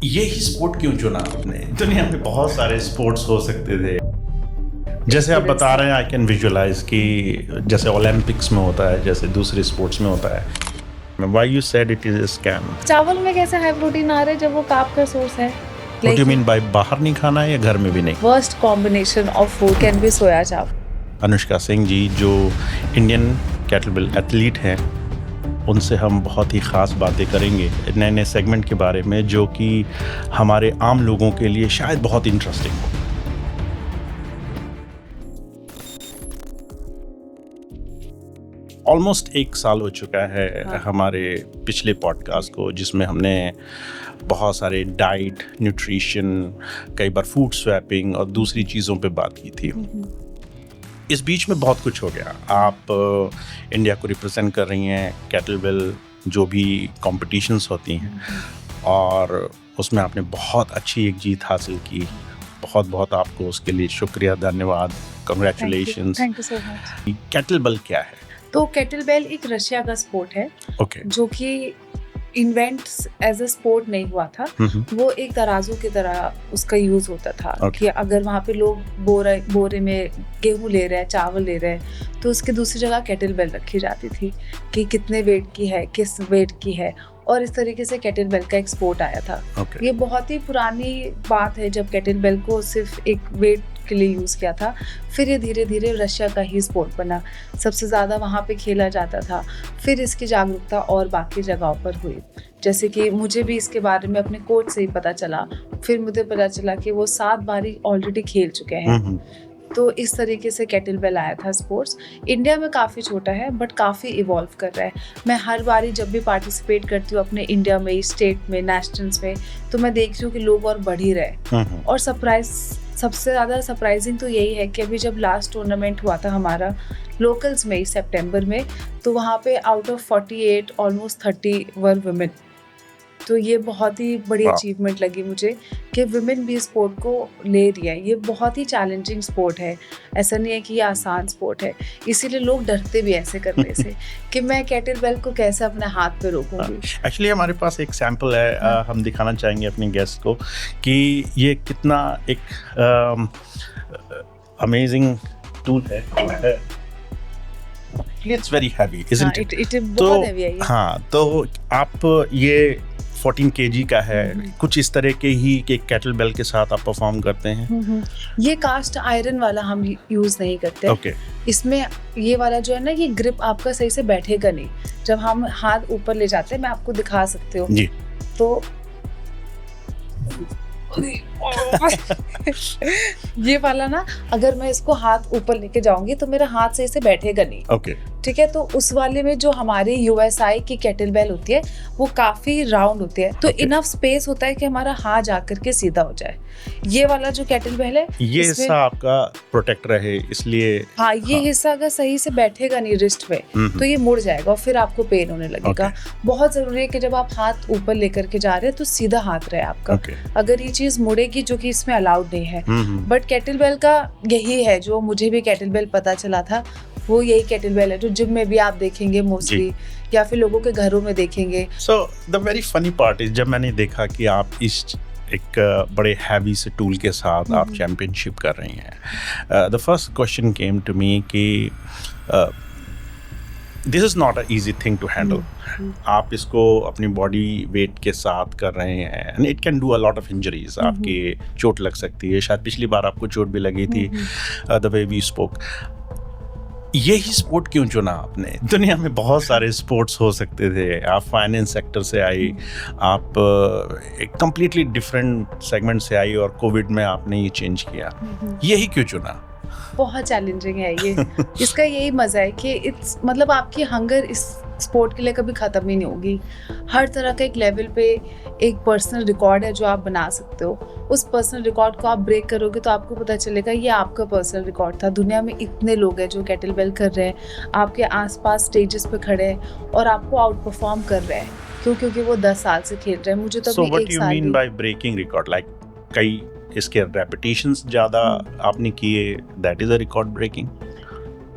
ये ही स्पोर्ट क्यों चुना आपने? दुनिया में बहुत सारे स्पोर्ट्स हो सकते थे। जैसे आप बता रहे हैं, आई कैन विजुअलाइज कि जैसे ओलंपिक्स में होता है, जैसे दूसरे स्पोर्ट्स में होता है। Why you said it is a scam? चावल में कैसे हाई प्रोटीन आ रहा है जब वो कार्ब का सोर्स है? What do you mean by बाहर नहीं खाना है या घर में भी नहीं? Worst combination of food can be soya चावल। अनुष्का सिंह जी जो इंडियन कैटलबेल एथलीट हैं, उनसे हम बहुत ही ख़ास बातें करेंगे नए नए सेगमेंट के बारे में, जो कि हमारे आम लोगों के लिए शायद बहुत इंटरेस्टिंग हो। ऑलमोस्ट 1 साल हो चुका है हमारे पिछले पॉडकास्ट को, जिसमें हमने बहुत सारे डाइट, न्यूट्रिशन, कई बार फूड स्वैपिंग और दूसरी चीज़ों पे बात की थी। इस बीच में बहुत कुछ हो गया। आप इंडिया को रिप्रेजेंट कर रही हैं कैटलबेल जो भी कॉम्पिटिशन्स होती हैं, और उसमें आपने बहुत अच्छी एक जीत हासिल की। बहुत बहुत आपको उसके लिए शुक्रिया, धन्यवाद, congratulations. Thank you so much. Kettlebell क्या है? तो कैटलबेल एक रशिया का स्पोर्ट है जो कि इन्वेंट्स एज अ स्पोर्ट नहीं हुआ था। वो एक तराजू की तरह उसका यूज होता था कि अगर वहाँ पे लोग बोरे में गेहूं ले रहे हैं, चावल ले रहे हैं, तो उसके दूसरी जगह कैटलबेल रखी जाती थी कि कितने वेट की है, किस वेट की है, और इस तरीके से कैटलबेल का एक स्पोर्ट आया था। ये बहुत ही पुरानी बात है जब कैटलबेल को सिर्फ एक वेट के लिए यूज़ किया था। फिर ये धीरे धीरे रशिया का ही स्पोर्ट बना, सबसे ज़्यादा वहाँ पे खेला जाता था। फिर इसकी जागरूकता और बाकी जगहों पर हुई, जैसे कि मुझे भी इसके बारे में अपने कोच से ही पता चला। फिर मुझे पता चला कि वो 7 बारी ऑलरेडी खेल चुके हैं। तो इस तरीके से कैटलबेल आया था स्पोर्ट्स। इंडिया में काफ़ी छोटा है बट काफ़ी इवॉल्व कर रहा है। मैं हर बारी जब भी पार्टिसिपेट करती हूँ अपने इंडिया में, स्टेट में, नेशनल्स में, तो मैं देख रही हूँ कि लोग और बढ़ ही रहे। और सबसे ज़्यादा सरप्राइजिंग तो यही है कि अभी जब लास्ट टूर्नामेंट हुआ था हमारा लोकल्स में सितंबर में, तो वहाँ पे out of 48 almost 30 were women. तो ये बहुत ही बड़ी अचीवमेंट लगी मुझे कि वुमेन भी स्पोर्ट को ले रही है। ये बहुत ही चैलेंजिंग स्पोर्ट है, ऐसा नहीं है कि ये आसान स्पोर्ट है। इसीलिए लोग डरते भी ऐसे करने से कि मैं कैटलबेल को कैसे अपने हाथ पे रोकूंगी। एक्चुअली हमारे पास एक सैंपल है, हम दिखाना चाहेंगे अपने गेस्ट को कि ये कितना एक अमेजिंग टूल है। It's very heavy, isn't it? It बहुत heavy है ये। हाँ, तो आप ये 14 kg का है, कुछ इस तरह के ही एक कैटलबेल के साथ आप परफॉर्म करते हैं। ये कास्ट आयरन वाला हम यूज नहीं करते। इसमें ये वाला जो है ना, ये ग्रिप आपका सही से बैठेगा नहीं जब हम हाथ ऊपर ले जाते हैं। मैं आपको दिखा सकती हूँ जी। तो ये वाला ना, अगर मैं इसको हाथ ऊपर लेके जाऊंगी तो मेरा हाथ सही से बैठेगा नहीं। ठीक है, तो उस वाले में जो हमारी यूएसआई की कैटलबेल होती है वो काफी राउंड होती है, तो इनफ स्पेस होता है कि हमारा हाथ जाकर के सीधा हो जाए। ये वाला जो कैटलबेल है, ये हिस्सा आपका प्रोटेक्ट रहे, इसलिए ये हिस्सा अगर सही से बैठेगा नहीं रिस्ट में, तो ये मुड़ जाएगा और फिर आपको पेन होने लगेगा। बहुत जरूरी है कि जब आप हाथ ऊपर लेकर के जा रहे हैं तो सीधा हाथ रहे आपका। अगर ये चीज मुड़ेगी, जो कि इसमें अलाउड नहीं है, बट कैटलबेल का यही है जो मुझे भी कैटलबेल पता चला था, वो यही कैटलबेल है जो जिम में भी आप देखेंगे मोस्टली, या फिर लोगों के घरों में देखेंगे। So the very funny part is, जब मैंने देखा कि आप इस एक बड़े हैवी से टूल के साथ आप चैंपियनशिप कर रही हैं, the first question came to me कि this is not a easy thing to handle. आप इसको अपनी बॉडी वेट के साथ कर रहे हैं, and it can do a lot of injuries. आपके चोट लग सकती है, शायद पिछली बार आपको चोट भी लगी थी, द वे वी स्पोक। यही स्पोर्ट क्यों चुना आपने? दुनिया में बहुत सारे स्पोर्ट्स हो सकते थे। आप फाइनेंस सेक्टर से आई, आप एक कम्प्लीटली डिफरेंट सेगमेंट से आई, और कोविड में आपने ये चेंज किया। यही क्यों चुना? बहुत चैलेंजिंग है ये। इसका यही मजा है कि इट्स मतलब आपकी हंगर इस स्पोर्ट के लिए कभी ख़त्म ही नहीं होगी। हर तरह का एक लेवल पे एक पर्सनल रिकॉर्ड है जो आप बना सकते हो। उस पर्सनल रिकॉर्ड को आप ब्रेक करोगे तो आपको पता चलेगा ये आपका पर्सनल रिकॉर्ड था। दुनिया में इतने लोग हैं जो कैटलबेल कर रहे हैं, आपके आसपास स्टेजेस पे खड़े हैं और आपको आउट परफॉर्म कर रहे हैं। क्योंकि वो 10 साल से खेल रहे हैं। मुझे तो अभी 1 साल। So what you mean by breaking record? Like कई इसके रेपिटेशंस ज़्यादा आपने किए, that is a record breaking?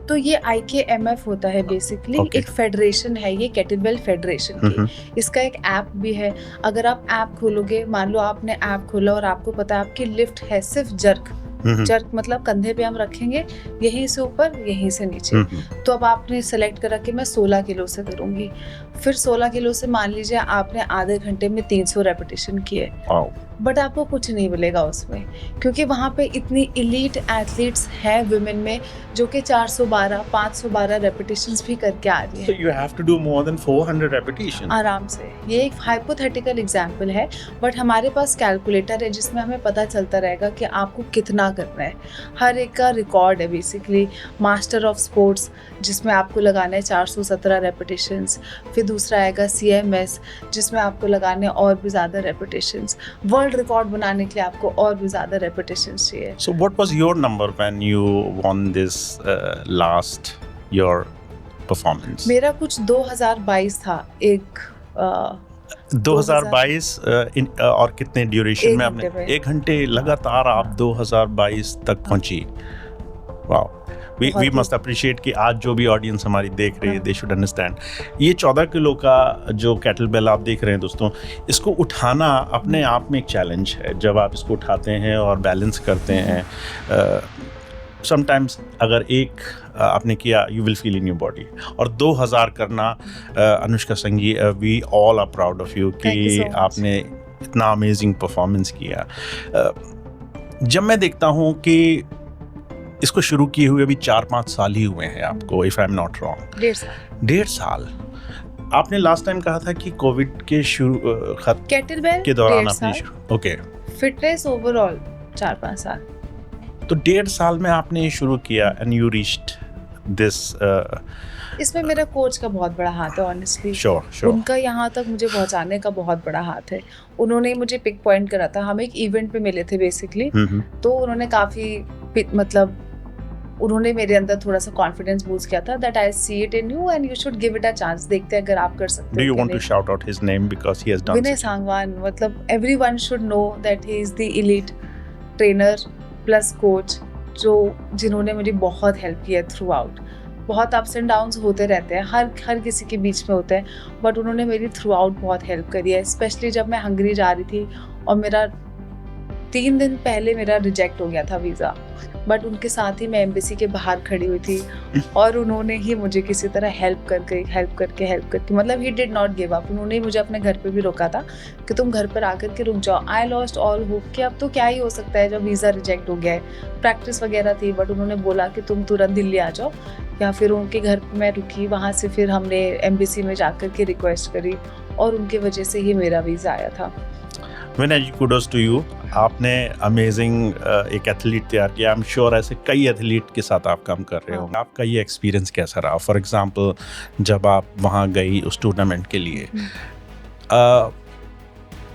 तो ये IKMF होता है बेसिकली, एक फेडरेशन है ये, केटलबेल फेडरेशन की। इसका एक ऐप भी है। अगर आप ऐप खोलोगे, मान लो आपने ऐप खोला और आपको पता है आपकी लिफ्ट है सिर्फ जर्क मतलब कंधे पे हम रखेंगे, यहीं से ऊपर यहीं से नीचे। तो अब आपने सेलेक्ट करा कि मैं 16 किलो से करूंगी, फिर 16 किलो से मान लीजिए आपने आधे घंटे में 300 रेपिटेशन किए, बट आपको कुछ नहीं मिलेगा उसमें, क्योंकि वहाँ पे इतनी इलीट एथलीट्स हैं विमेन में जो कि 412 512 रेपिटेशंस भी करके आ रही हैं। So you have to do more than 400 repetitions. आराम से। ये एक हाइपोथेटिकल एग्जांपल है, बट हमारे पास कैलकुलेटर है जिसमें हमें पता चलता रहेगा कि आपको कितना करना है। हर एक का रिकॉर्ड है बेसिकली। मास्टर ऑफ स्पोर्ट्स जिसमें आपको लगाना है 417 रेपिटेशंस, फिर दूसरा आएगा CMS जिसमें आपको लगाने और भी ज़्यादा रेपिटेशंस। वर्ल्ड रिकॉर्ड बनाने के लिए आपको और भी ज़्यादा रेपिटेशंस चाहिए। So what was your number when you won this last your performance? मेरा कुछ 2022 था, एक 2022 और कितने ड्यूरेशन में आपने? 1 घंटे लगातार आप 2022 तक पहुंची। वाओ, we must appreciate कि आज जो भी ऑडियंस हमारी देख रही है, they should understand, ये 14 किलो का जो केटलबेल आप देख रहे हैं दोस्तों, इसको उठाना अपने आप में एक चैलेंज है। जब आप इसको उठाते हैं और बैलेंस करते हैं, समटाइम्स अगर एक आपने किया, you will feel in your body, और 2000 करना, Anushka Sanghi, we all are proud of you कि आपने इतना अमेजिंग परफॉर्मेंस किया। जब मैं देखता हूँ कि इसको शुरू किए हुए अभी 4-5 साल ही हुए हैं आपको, if I am not wrong, 1.5 साल। आपने लास्ट टाइम कहा था कि कोविड के केटलबेल के दौरान आपने शुरू, ओके, फिटनेस ओवरऑल 4-5 साल। तो 1.5 साल में आपने शुरू किया एंड यू रीच्ड दिस। इसमें मेरा कोच का बहुत बड़ा हाथ है ऑनेस्टली। श्योर। उनका यहाँ तक मुझे पहुँचाने का बहुत बड़ा हाथ है। उन्होंने मुझे पिक पॉइंट करा था, हम एक इवेंट पे मिले थे बेसिकली, तो उन्होंने काफ़ी मतलब उन्होंने मेरे अंदर थोड़ा सा कॉन्फिडेंस बूस्ट किया था, that I see it in you and you should give it a chance, देखते हैं अगर आप कर सकते हो। Do you want to shout out his name because he has done? Vinay Sangwan, मतलब everyone should know that he is the elite trainer plus coach, जिन्होंने मुझे बहुत हेल्प किया थ्रू आउट। बहुत अप्स एंड डाउन्स होते रहते हैं, हर किसी के बीच में होते हैं, बट उन्होंने मेरी थ्रू आउट बहुत हेल्प करी है। स्पेशली जब मैं हंगरी जा रही थी और मेरा 3 दिन पहले मेरा रिजेक्ट हो गया था वीज़ा, बट उनके साथ ही मैं एम्बेसी के बाहर खड़ी हुई थी और उन्होंने ही मुझे किसी तरह हेल्प करके मतलब he did not give up. उन्होंने मुझे अपने घर पे भी रोका था कि तुम घर पर आकर के रुक जाओ। आई लॉस्ट ऑल होप कि अब तो क्या ही हो सकता है जब वीज़ा रिजेक्ट हो गया है। प्रैक्टिस वगैरह थी, बट उन्होंने बोला कि तुम तुरंत दिल्ली आ जाओ, या फिर उनके घर पर मैं रुकी। वहाँ से फिर हमने एम्बेसी में जाकर के रिक्वेस्ट करी और उनके वजह से ही मेरा वीज़ा आया था। विनय जी, कुडोस टू यू, आपने अमेजिंग एक एथलीट तैयार किया। आई एम श्योर ऐसे कई एथलीट के साथ आप काम कर रहे हो। आपका ये एक्सपीरियंस कैसा रहा? फॉर एग्जांपल, जब आप वहाँ गई उस टूर्नामेंट के लिए,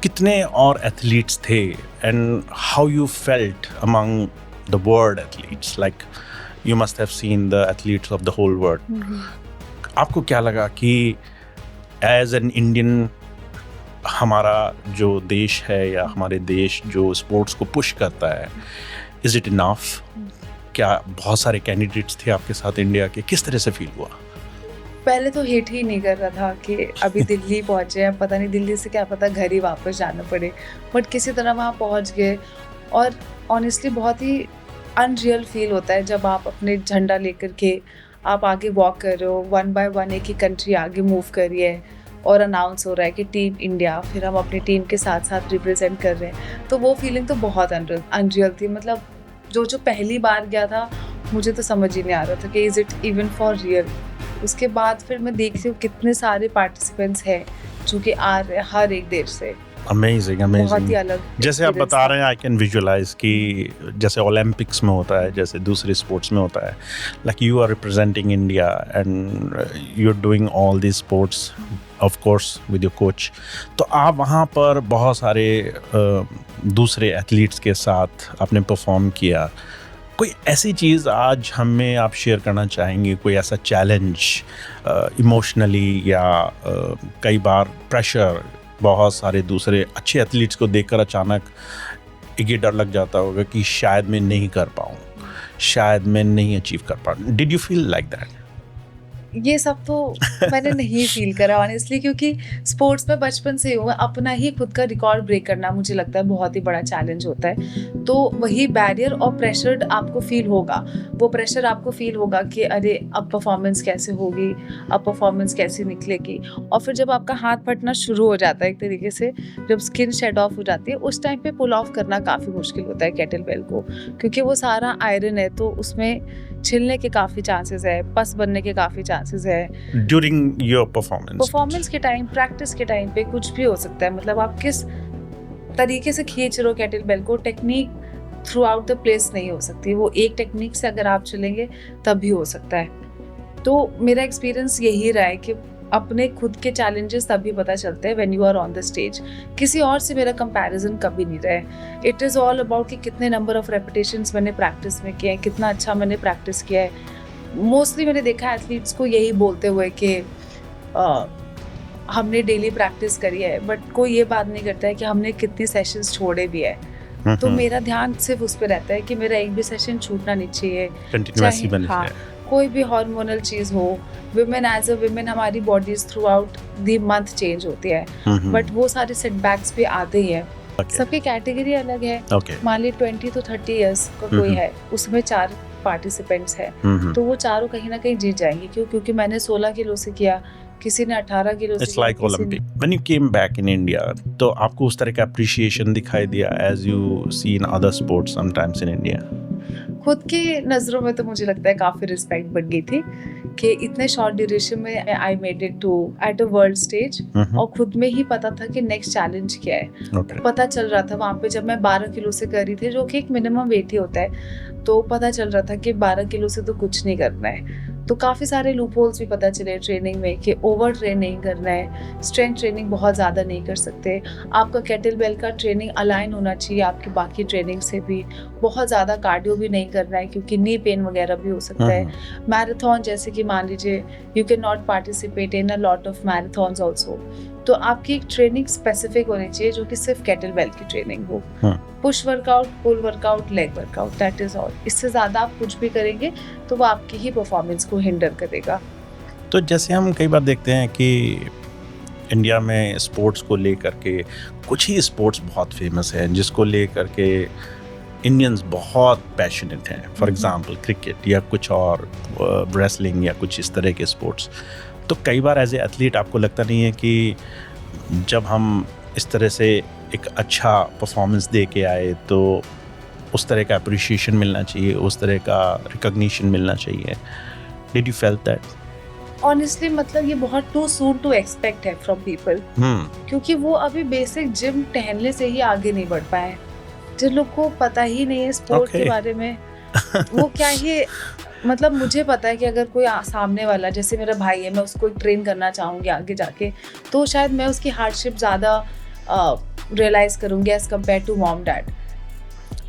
कितने और एथलीट्स थे and how you felt among the world athletes? Like you must have seen the athletes of the whole world. आपको क्या लगा कि एज एन इंडियन हमारा जो देश है या हमारे देश जो स्पोर्ट्स को पुश करता है, इज इट इनफ? क्या बहुत सारे कैंडिडेट्स थे आपके साथ इंडिया के? किस तरह से फील हुआ? पहले तो हिट ही नहीं कर रहा था कि अभी दिल्ली पहुंचे हैं, पता नहीं दिल्ली से क्या पता घर ही वापस जाना पड़े, बट किसी तरह वहाँ पहुंच गए। और ऑनेस्टली बहुत ही अनरियल फील होता है जब आप अपने झंडा लेकर के आप आगे वॉक कर रहे हो, 1 by 1 एक ही कंट्री आगे मूव कर रही है और अनाउंस हो रहा है कि टीम इंडिया, फिर हम अपनी टीम के साथ साथ रिप्रेजेंट कर रहे हैं। तो वो फीलिंग तो बहुत अनरियल थी। मतलब जो पहली बार गया था, मुझे तो समझ ही नहीं आ रहा था कि is it even for real. उसके बाद फिर मैं देख रही हूँ कितने सारे पार्टिसिपेंट्स हैं जो कि आ रहे हैं हर एक देश से। अमेजिंग बहुत ही अलग। जैसे आप बता रहे हैं, आई कैन विजुअलाइज कि जैसे ओलंपिक्स में होता है, जैसे दूसरे स्पोर्ट्स में होता है, like you are representing India and you are doing all this sports of course with your coach. तो आप वहाँ पर बहुत सारे दूसरे एथलीट्स के साथ आपने परफॉर्म किया। कोई ऐसी चीज़ आज हमें आप शेयर करना चाहेंगे? कोई ऐसा चैलेंज इमोशनली या कई बार प्रेशर, बहुत सारे दूसरे अच्छे एथलीट्स को देखकर अचानक एक ये डर लग जाता होगा कि शायद मैं नहीं कर पाऊँ, शायद मैं नहीं अचीव कर पा रहा. Did you feel like that? ये सब तो मैंने नहीं फील करा ऑनेस्टली, क्योंकि स्पोर्ट्स में बचपन से हूँ. अपना ही खुद का रिकॉर्ड ब्रेक करना मुझे लगता है बहुत ही बड़ा चैलेंज होता है. तो वही बैरियर और प्रेशर आपको फील होगा. वो प्रेशर आपको फील होगा कि अरे अब परफॉर्मेंस कैसे होगी, अब परफॉर्मेंस कैसे निकलेगी. और फिर जब आपका हाथ फटना शुरू हो जाता है एक तरीके से, जब स्किन शेड ऑफ हो जाती है, उस टाइम पे पुल ऑफ करना काफ़ी मुश्किल होता है केटलबेल को, क्योंकि वो सारा आयरन है. तो उसमें छिलने के काफ़ी चांसेस है, पस बनने के काफ़ी चांसेस है. ड्यूरिंग योर परफॉर्मेंस के टाइम, प्रैक्टिस के टाइम पे कुछ भी हो सकता है. मतलब आप किस तरीके से खींच रहे हो केटलबेल को, technique through out the place नहीं हो सकती. वो एक टेक्निक से अगर आप चलेंगे तब भी हो सकता है. तो मेरा एक्सपीरियंस यही रहा है कि अपने खुद के चैलेंजेस तभी पता चलते हैं when you are on the stage. किसी और से मेरा कंपैरिजन कभी नहीं रहा है. इट इज़ ऑल अबाउट कि कितने नंबर ऑफ रेपिटेशंस मैंने प्रैक्टिस में किए हैं, कितना अच्छा मैंने प्रैक्टिस किया है. मोस्टली मैंने देखा है एथलीट्स को यही बोलते हुए कि हमने डेली प्रैक्टिस करी है, बट कोई ये बात नहीं करता है कि हमने कितने सेशंस छोड़े भी है. तो मेरा ध्यान सिर्फ उस पर रहता है कि मेरा एक भी सेशन छूटना नहीं चाहिए. कंटिन्यूअसली बने हाँ, कोई भी हार्मोनल चीज़ हो. विमेन एज अ विमेन हमारी bodies through out the month change होती है, बट वो सारे सेटबैक्स भी आते ही हैं. सबकी कैटेगरी अलग है. मान ली 20 to 30 इयर्स का कोई है, उसमें 4 पार्टिसिपेंट्स हैं, तो वो चारों कहीं ना कहीं जीत जाएंगे. क्यों? क्योंकि मैंने 16 किलो से किया, किसी ने 18 किलो से. It's like Olympic. When you came back in India, तो आपको उस तरह का appreciation दिखाई दिया as you see in other sports sometimes in India? खुद की नज़रों में तो मुझे लगता है काफ़ी रिस्पेक्ट बढ़ गई थी कि इतने शॉर्ट ड्यूरेशन में I made it to at a world stage. और खुद में ही पता था कि नेक्स्ट चैलेंज क्या है. पता चल रहा था वहाँ पे जब मैं 12 किलो से कर रही थी, जो कि एक मिनिमम वेट ही होता है, तो पता चल रहा था कि 12 किलो से तो कुछ नहीं करना है. तो काफ़ी सारे लूप होल्स भी पता चले ट्रेनिंग में कि ओवर ट्रेन नहीं करना है, स्ट्रेंथ ट्रेनिंग बहुत ज़्यादा नहीं कर सकते. आपका केटलबेल का ट्रेनिंग अलाइन होना चाहिए आपकी बाकी ट्रेनिंग से भी. बहुत ज़्यादा कार्डियो भी नहीं करना है, क्योंकि नी पेन वगैरह भी हो सकता है. मैराथन जैसे कि मान लीजिए, you can not participate in a lot of marathons also. तो आपकी एक ट्रेनिंग स्पेसिफिक होनी चाहिए जो कि सिर्फ केटलबेल की ट्रेनिंग हो. Push workout, pull workout, leg workout, that is all. इससे ज़्यादा आप कुछ भी करेंगे तो वो आपकी ही परफॉर्मेंस को हिंडर करेगा. तो जैसे हम कई बार देखते हैं कि इंडिया में स्पोर्ट्स को लेकर के कुछ ही स्पोर्ट्स बहुत फेमस हैं जिसको लेकर के इंडियंस बहुत पैशनेट हैं. फॉर एग्जांपल क्रिकेट या कुछ और, रेसलिंग या कुछ इस तरह के स्पोर्ट्स. तो कई बार एज ए एथलीट आपको लगता नहीं है कि जब हम इस तरह से एक अच्छा परफॉर्मेंस दे के आए तो उस तरह का अप्रिशिएशन मिलना चाहिए, उस तरह का रिकॉग्निशन मिलना चाहिए? Did you fail that? Honestly मतलब ये बहुत टू सून टू एक्सपेक्ट है फ्रॉम पीपल, क्योंकि वो अभी बेसिक जिम टहलने से ही आगे नहीं बढ़ पाए. जिन लोग को पता ही नहीं है स्पोर्ट के बारे में, वो क्या ही, मतलब मुझे पता है कि अगर कोई सामने वाला, जैसे मेरा भाई है, मैं उसको ट्रेन करना चाहूँगी आगे जाके, तो शायद मैं उसकी हार्डशिप ज़्यादा रियलाइज़ करूँगी as compare to mom dad.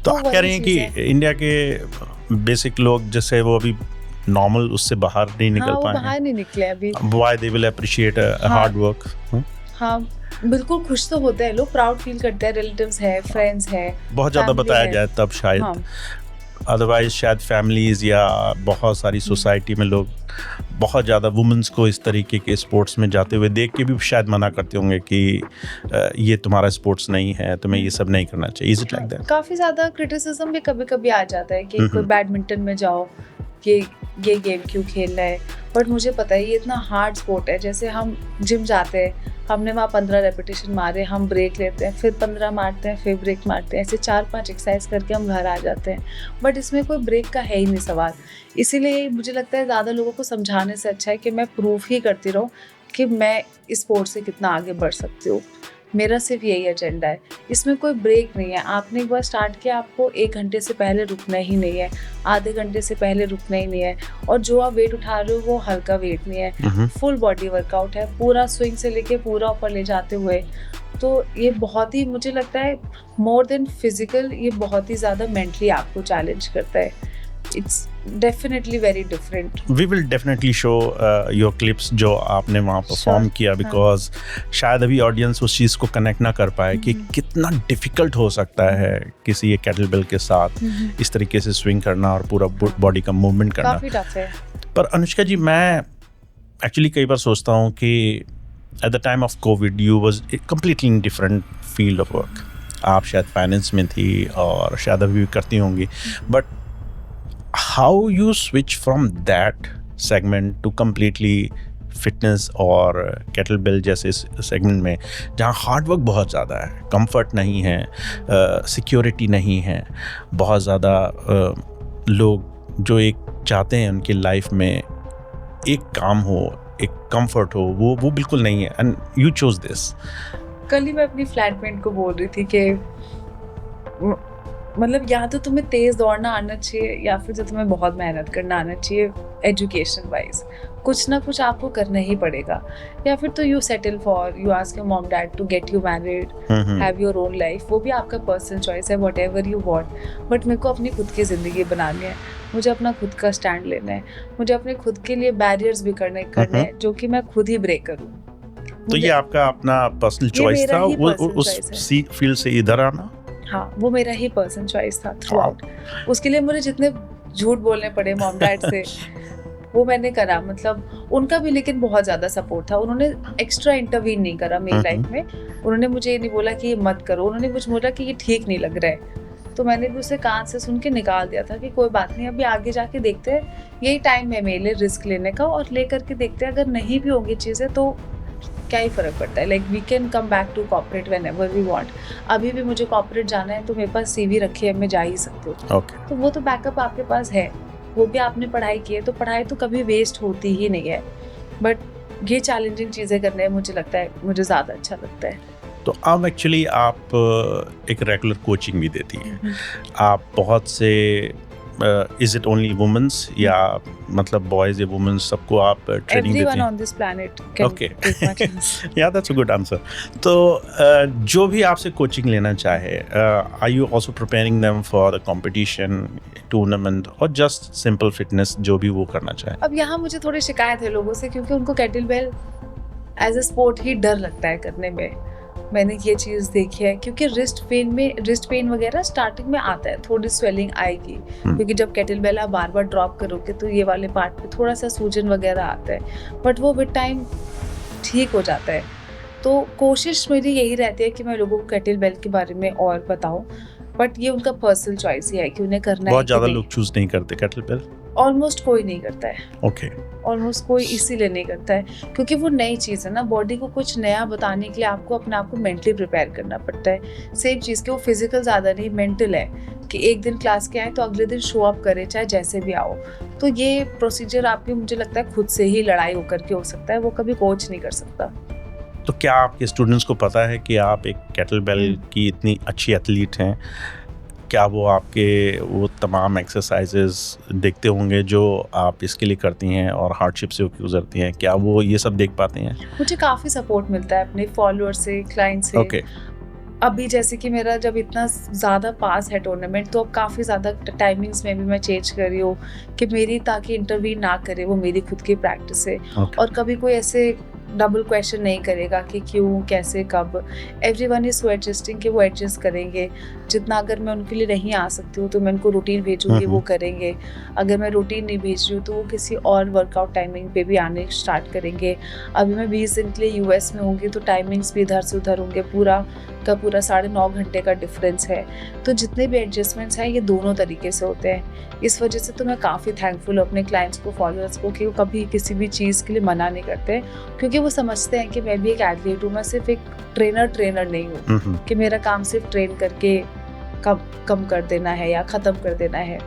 तो आप कह रहे हैं कि इंडिया के बेसिक लोग जैसे वो अभी नॉर्मल उससे बाहर नहीं निकल पाए हैं, बाहर नहीं निकले अभी. Why they will appreciate hard work. हाँ, बिल्कुल खुश तो होते हैं लोग, प्राउड फील करते हैं, रिलेटिव्स है, फ्रेंड्स है, बहुत ज़्यादा बताया जाए तब शायद. अदरवाइज शायद फैमिलीज या बहुत सारी सोसाइटी में लोग बहुत ज़्यादा वुमेंस को इस तरीके के स्पोर्ट्स में जाते हुए देख के भी शायद मना करते होंगे कि ये तुम्हारा स्पोर्ट्स नहीं है, तुम्हें ये सब नहीं करना चाहिए. Is it like that? काफ़ी ज़्यादा क्रिटिसिज्म भी कभी कभी आ जाता है कि कोई बैडमिंटन में जाओ, ये गेम क्यों खेल रहा है. बट मुझे पता है ये इतना हार्ड स्पोर्ट है. जैसे हम जिम जाते हैं, हमने वहाँ 15 रेपिटेशन मारे, हम ब्रेक लेते हैं, फिर 15 मारते हैं, फिर ब्रेक मारते हैं, ऐसे 4-5 एक्सरसाइज करके हम घर आ जाते हैं. बट इसमें कोई ब्रेक का है ही नहीं सवाल. इसीलिए मुझे लगता है ज़्यादा लोगों को समझाने से अच्छा है कि मैं प्रूफ ही करती रहूँ कि मैं इस स्पोर्ट से कितना आगे बढ़ सकती हूँ. मेरा सिर्फ यही एजेंडा है. इसमें कोई ब्रेक नहीं है. आपने एक बार स्टार्ट किया, आपको 1 घंटे से पहले रुकना ही नहीं है, आधे घंटे से पहले रुकना ही नहीं है. और जो आप वेट उठा रहे हो वो हल्का वेट नहीं है, फुल बॉडी वर्कआउट है, पूरा स्विंग से लेके पूरा ऊपर ले जाते हुए. तो ये बहुत ही, मुझे लगता है मोर देन फिजिकल, ये बहुत ही ज़्यादा मेंटली आपको चैलेंज करता है. It's definitely very different. We will definitely show your clips जो आपने वहाँ परफॉर्म किया, because शायद अभी ऑडियंस उस चीज़ को कनेक्ट ना कर पाए कि कितना डिफिकल्ट हो सकता है किसी ये कैटल बेल के साथ इस तरीके से स्विंग करना और पूरा बॉडी का मूवमेंट करना. काफी टफ है. पर अनुष्का जी, मैं एक्चुअली कई बार सोचता हूँ कि at the time of Covid you was completely in different field of work. आप शायद फाइनेंस में थी और शायद अभी भी करती होंगी, but how you switch from that segment to completely fitness और कैटल बेल जैसे सेगमेंट में जहाँ हार्ड वर्क बहुत ज़्यादा है, कंफर्ट नहीं है, सिक्योरिटी नहीं है, बहुत ज़्यादा लोग जो एक चाहते हैं उनकी लाइफ में एक काम हो, एक कंफर्ट हो, वो बिल्कुल नहीं है, एंड यू चूज दिस. कल ही मैं अपनी फ्लैटमेट को बोल रही थी कि मतलब या तो तुम्हें तेज दौड़ना आना चाहिए या फिर तो तुम्हें बहुत मेहनत करना आना चाहिए एजुकेशन वाइज. कुछ ना कुछ आपको करना ही पड़ेगा, या फिर तो you settle for, you ask your mom dad to get you married, have your own life. वो भी आपका पर्सनल चॉइस है, whatever you want. But मेरे को अपनी खुद की ज़िंदगी बनानी है, मुझे अपना खुद का स्टैंड लेना है, मुझे अपने खुद के लिए बैरियर्स भी करने हैं जो कि मैं खुद ही ब्रेक करूँ. तो ये आपका अपना पर्सनल चॉइस था उस फील्ड से इधर आना? हाँ, वो मेरा ही पर्सनल चॉइस था थ्रू आउट. उसके लिए मुझे जितने झूठ बोलने पड़े मॉम डैड से वो मैंने करा. मतलब उनका भी लेकिन बहुत ज़्यादा सपोर्ट था. उन्होंने एक्स्ट्रा इंटरवीन नहीं करा मेरी लाइफ में. उन्होंने मुझे ये नहीं बोला कि ये मत करो, उन्होंने मुझे बोला कि ये ठीक नहीं लग रहा है. तो मैंने भी उसे कान से सुन के निकाल दिया था कि कोई बात नहीं, अभी आगे जाके देखते हैं, यही टाइम है मेरे लिए रिस्क लेने का, और ले करके देखते हैं. अगर नहीं भी होंगी चीज़ें तो क्या ही फ़र्क पड़ता है. Like we can come back to corporate whenever we want. अभी भी मुझे कॉर्पोरेट जाना है तो मेरे पास CV रखी है, मैं जा ही सकती हूँ. तो वो तो बैकअप आपके पास है. वो भी आपने पढ़ाई की है तो पढ़ाई तो कभी वेस्ट होती ही नहीं है. बट ये चैलेंजिंग चीज़ें करने मुझे लगता है मुझे ज़्यादा अच्छा लगता है. तो अब एक्चुअली आप एक रेगुलर कोचिंग भी देती हैं. आप बहुत से इज इट ओनली वुमेन्स या मतलब बॉयज या वुमेन्स सबको आप ट्रेनिंग देते हैं? Everyone on this planet can take my class. Yeah, that's a good answer. तो जो भी आपसे कोचिंग लेना चाहे, are you also preparing them for the competition, tournament और just simple fitness जो भी वो करना चाहे? अब यहाँ मुझे थोड़ी शिकायत है लोगों से, क्योंकि उनको kettlebell as a sport ही डर लगता है करने में. मैंने ये चीज़ देखी है, क्योंकि रिस्ट पेन वगैरह स्टार्टिंग में आता है, थोड़ी स्वेलिंग आएगी, क्योंकि जब कैटल बेल आप बार बार ड्रॉप करोगे तो ये वाले पार्ट पे थोड़ा सा सूजन वगैरह आता है, बट वो विद टाइम ठीक हो जाता है. तो कोशिश मेरी यही रहती है कि मैं लोगों को कैटल बेल के बारे में और बताऊं, बट ये उनका पर्सनल चॉइस ही है कि उन्हें करना है. बहुत ज़्यादा लोग चूज नहीं करते कैटल बेल. ऑलमोस्ट कोई नहीं करता है. ओके. ऑलमोस्ट कोई इसीलिए नहीं करता है क्योंकि वो नई चीज़ है ना. बॉडी को कुछ नया बताने के लिए आपको अपने आप को मेंटली प्रिपेयर करना पड़ता है. सेम चीज़ कि वो फिजिकल ज़्यादा नहीं, मेंटल है कि एक दिन क्लास के आए तो अगले दिन शो अप करे, चाहे जैसे भी आओ. तो ये प्रोसीजर आपकी मुझे लगता है खुद से ही लड़ाई होकर के हो सकता है, वो कभी कोच नहीं कर सकता. तो क्या आपके स्टूडेंट्स को पता है कि आप एक कैटल बेल की इतनी अच्छी एथलीट हैं? क्या वो आपके वो तमाम एक्सरसाइजेस देखते होंगे जो आप इसके लिए करती हैं और हार्डशिप से गुजरती हैं? क्या वो ये सब देख पाते हैं? मुझे काफ़ी सपोर्ट मिलता है अपने फॉलोअर से, क्लाइंट से. Okay. अभी जैसे कि मेरा जब इतना ज़्यादा पास है टूर्नामेंट, तो अब काफ़ी ज़्यादा टाइमिंग्स में भी मैं चेंज कर रही हूँ कि मेरी ताकि इंटरवीन ना करे, वो मेरी खुद की प्रैक्टिस है. Okay. और कभी कोई ऐसे डबल क्वेश्चन नहीं करेगा कि क्यों, कैसे, कब. एवरीवन इज सो एडजस्टिंग कि वो एडजस्ट करेंगे. जितना अगर मैं उनके लिए नहीं आ सकती हूँ तो मैं उनको रूटीन भेजूँगी, वो करेंगे. अगर मैं रूटीन नहीं भेज रही हूँ तो वो किसी और वर्कआउट टाइमिंग पे भी आने स्टार्ट करेंगे. अभी मैं 20 दिन के लिए US में होंगी तो टाइमिंग्स भी इधर से उधर होंगे. पूरा का पूरा 9.5 घंटे का डिफरेंस है. तो जितने भी एडजस्टमेंट्स हैं ये दोनों तरीके से होते हैं. इस वजह से तो मैं काफ़ी थैंकफुल हूँ अपने क्लाइंट्स को, फॉलोअर्स को, कि वो कभी किसी भी चीज़ के लिए मना नहीं करते, क्योंकि वो समझते हैं कि मैं भी एक एथलीट हूँ. मैं सिर्फ एक ट्रेनर नहीं हूँ कि मेरा काम सिर्फ ट्रेन करके कम कर देना है या ख़त्म कर देना है.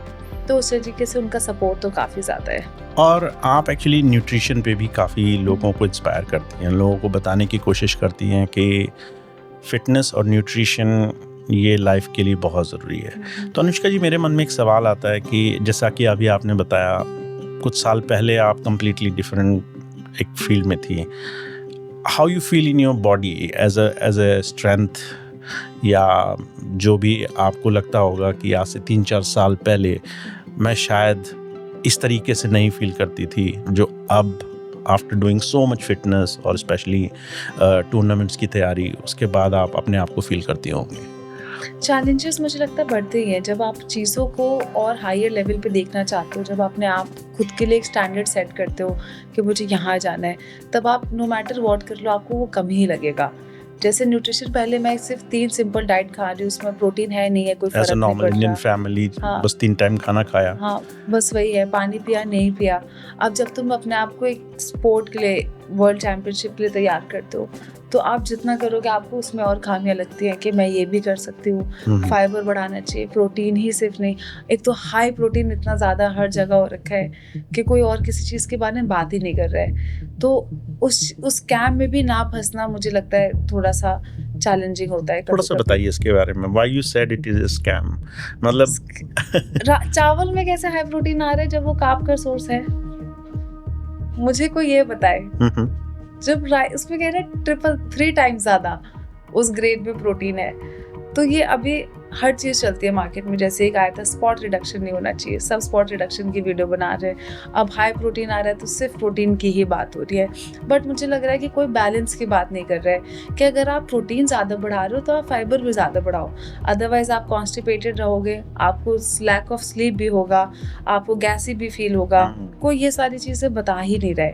तो उस तरीके से उनका सपोर्ट तो काफ़ी ज़्यादा है. और आप एक्चुअली न्यूट्रिशन पे भी काफ़ी लोगों को इंस्पायर करती हैं, लोगों को बताने की कोशिश करती हैं कि फिटनेस और न्यूट्रिशन ये लाइफ के लिए बहुत ज़रूरी है. तो अनुष्का जी, मेरे मन में एक सवाल आता है कि जैसा कि अभी आपने बताया कुछ साल पहले आप कम्प्लीटली डिफरेंट एक फील्ड में थी. How you feel in your body as a strength, या जो भी आपको लगता होगा कि आज से 3-4 साल पहले मैं शायद इस तरीके से नहीं फील करती थी जो अब after doing so much fitness और स्पेशली टूर्नामेंट्स की तैयारी, उसके बाद आप अपने आप को फील करती होंगी? चैलेंजेस मुझे लगता है बढ़ते ही हैं जब आप चीज़ों को और हायर लेवल पे देखना चाहते हो, जब अपने आप खुद के लिए एक स्टैंडर्ड सेट करते हो कि मुझे यहाँ जाना है, तब आप नो मैटर व्हाट कर लो आपको वो कम ही लगेगा। जैसे न्यूट्रिशन, पहले मैं सिर्फ 3 सिंपल डाइट खा रही हूँ, उसमें प्रोटीन है नहीं है कोई फर्क नहीं पड़ता। इंडियन फैमिली बस 3 टाइम खाना खाया, हाँ बस वही है, पानी पिया नहीं पिया। अब जब तुम अपने आप को एक स्पोर्ट के लिए, वर्ल्ड चैंपियनशिप के लिए तैयार करते हो, तो आप जितना करोगे आपको उसमें और खामियां लगती हैं कि मैं ये भी कर सकती हूँ। फाइबर बढ़ाना चाहिए, प्रोटीन ही सिर्फ नहीं। एक तो हाई प्रोटीन इतना ज़्यादा हर जगह हो रखा है कि कोई और किसी चीज़ के बारे में बात ही नहीं कर रहा है। तो उस कैम्प में भी ना फंसना मुझे लगता है थोड़ा सा चैलेंजिंग होता है। थोड़ा सा बताइए इसके बारे में, why you said it is a scam? मतलब चावल में कैसे हाई प्रोटीन आ रहा है जब वो कार्ब का सोर्स है? मुझे कोई ये बताए। जब उसमें कह रहे हैं 3 टाइम्स ज्यादा उस ग्रेड में प्रोटीन है, तो ये अभी हर चीज चलती है मार्केट में। जैसे एक आया था स्पॉट रिडक्शन नहीं होना चाहिए, सब स्पॉट रिडक्शन की वीडियो बना रहे हैं। अब हाई प्रोटीन आ रहा है तो सिर्फ प्रोटीन की ही बात हो रही है, बट मुझे लग रहा है कि कोई बैलेंस की बात नहीं कर रहा है कि अगर आप प्रोटीन ज़्यादा बढ़ा रहे हो तो आप फाइबर भी ज़्यादा बढ़ाओ, अदरवाइज आप कॉन्स्टिपेटेड रहोगे, आपको लैक ऑफ स्लीप भी होगा, आपको गैसी भी फील होगा। कोई ये सारी चीज़ें बता ही नहीं रहे,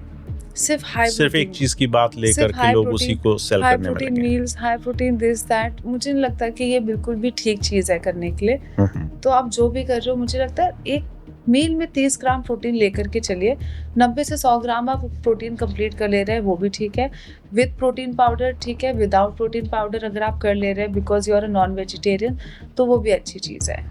सिर्फ एक चीज की बात लेकर के लोग उसी को सेल करने में लगे। High protein meals, high protein this that, मुझे नहीं लगता कि ये बिल्कुल भी ठीक चीज़ है करने के लिए। तो आप जो भी कर रहे हो, मुझे लगता है एक मील में 30 ग्राम प्रोटीन लेकर के चलिए, 90 से 100 ग्राम आप प्रोटीन कंप्लीट कर ले रहे हैं वो भी ठीक है, विद प्रोटीन पाउडर ठीक है, विदाउट प्रोटीन पाउडर अगर आप कर ले रहे हैं because you are a non vegetarian तो वो भी अच्छी चीज़ है।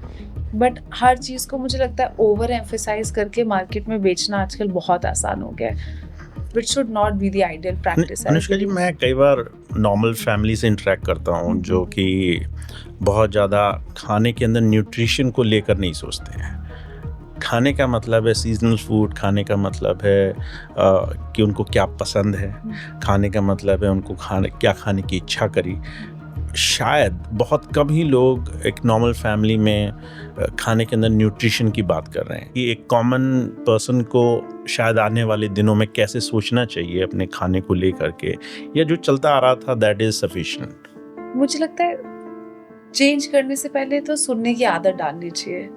बट हर चीज़ को मुझे लगता है ओवर एम्फेसाइज करके मार्केट में बेचना आजकल बहुत आसान हो गया है, which should not be the ideal practice। Anushka जी, मैं कई बार नॉर्मल फैमिली से इंटरेक्ट करता हूँ जो कि बहुत ज़्यादा खाने के अंदर न्यूट्रिशन को लेकर नहीं सोचते हैं। खाने का मतलब है सीजनल फूड, खाने का मतलब है कि उनको क्या पसंद है, खाने का मतलब है उनको क्या खाने की इच्छा करी। शायद बहुत कम ही लोग एक नॉर्मल फैमिली में खाने के अंदर न्यूट्रिशन की बात कर रहे हैं कि एक कॉमन पर्सन को शायद आने वाले दिनों में कैसे सोचना चाहिए अपने खाने को लेकर के, या जो चलता आ रहा था दैट इज सफिशिएंट। मुझे लगता है चेंज करने से पहले तो सुनने की आदत डालनी चाहिए,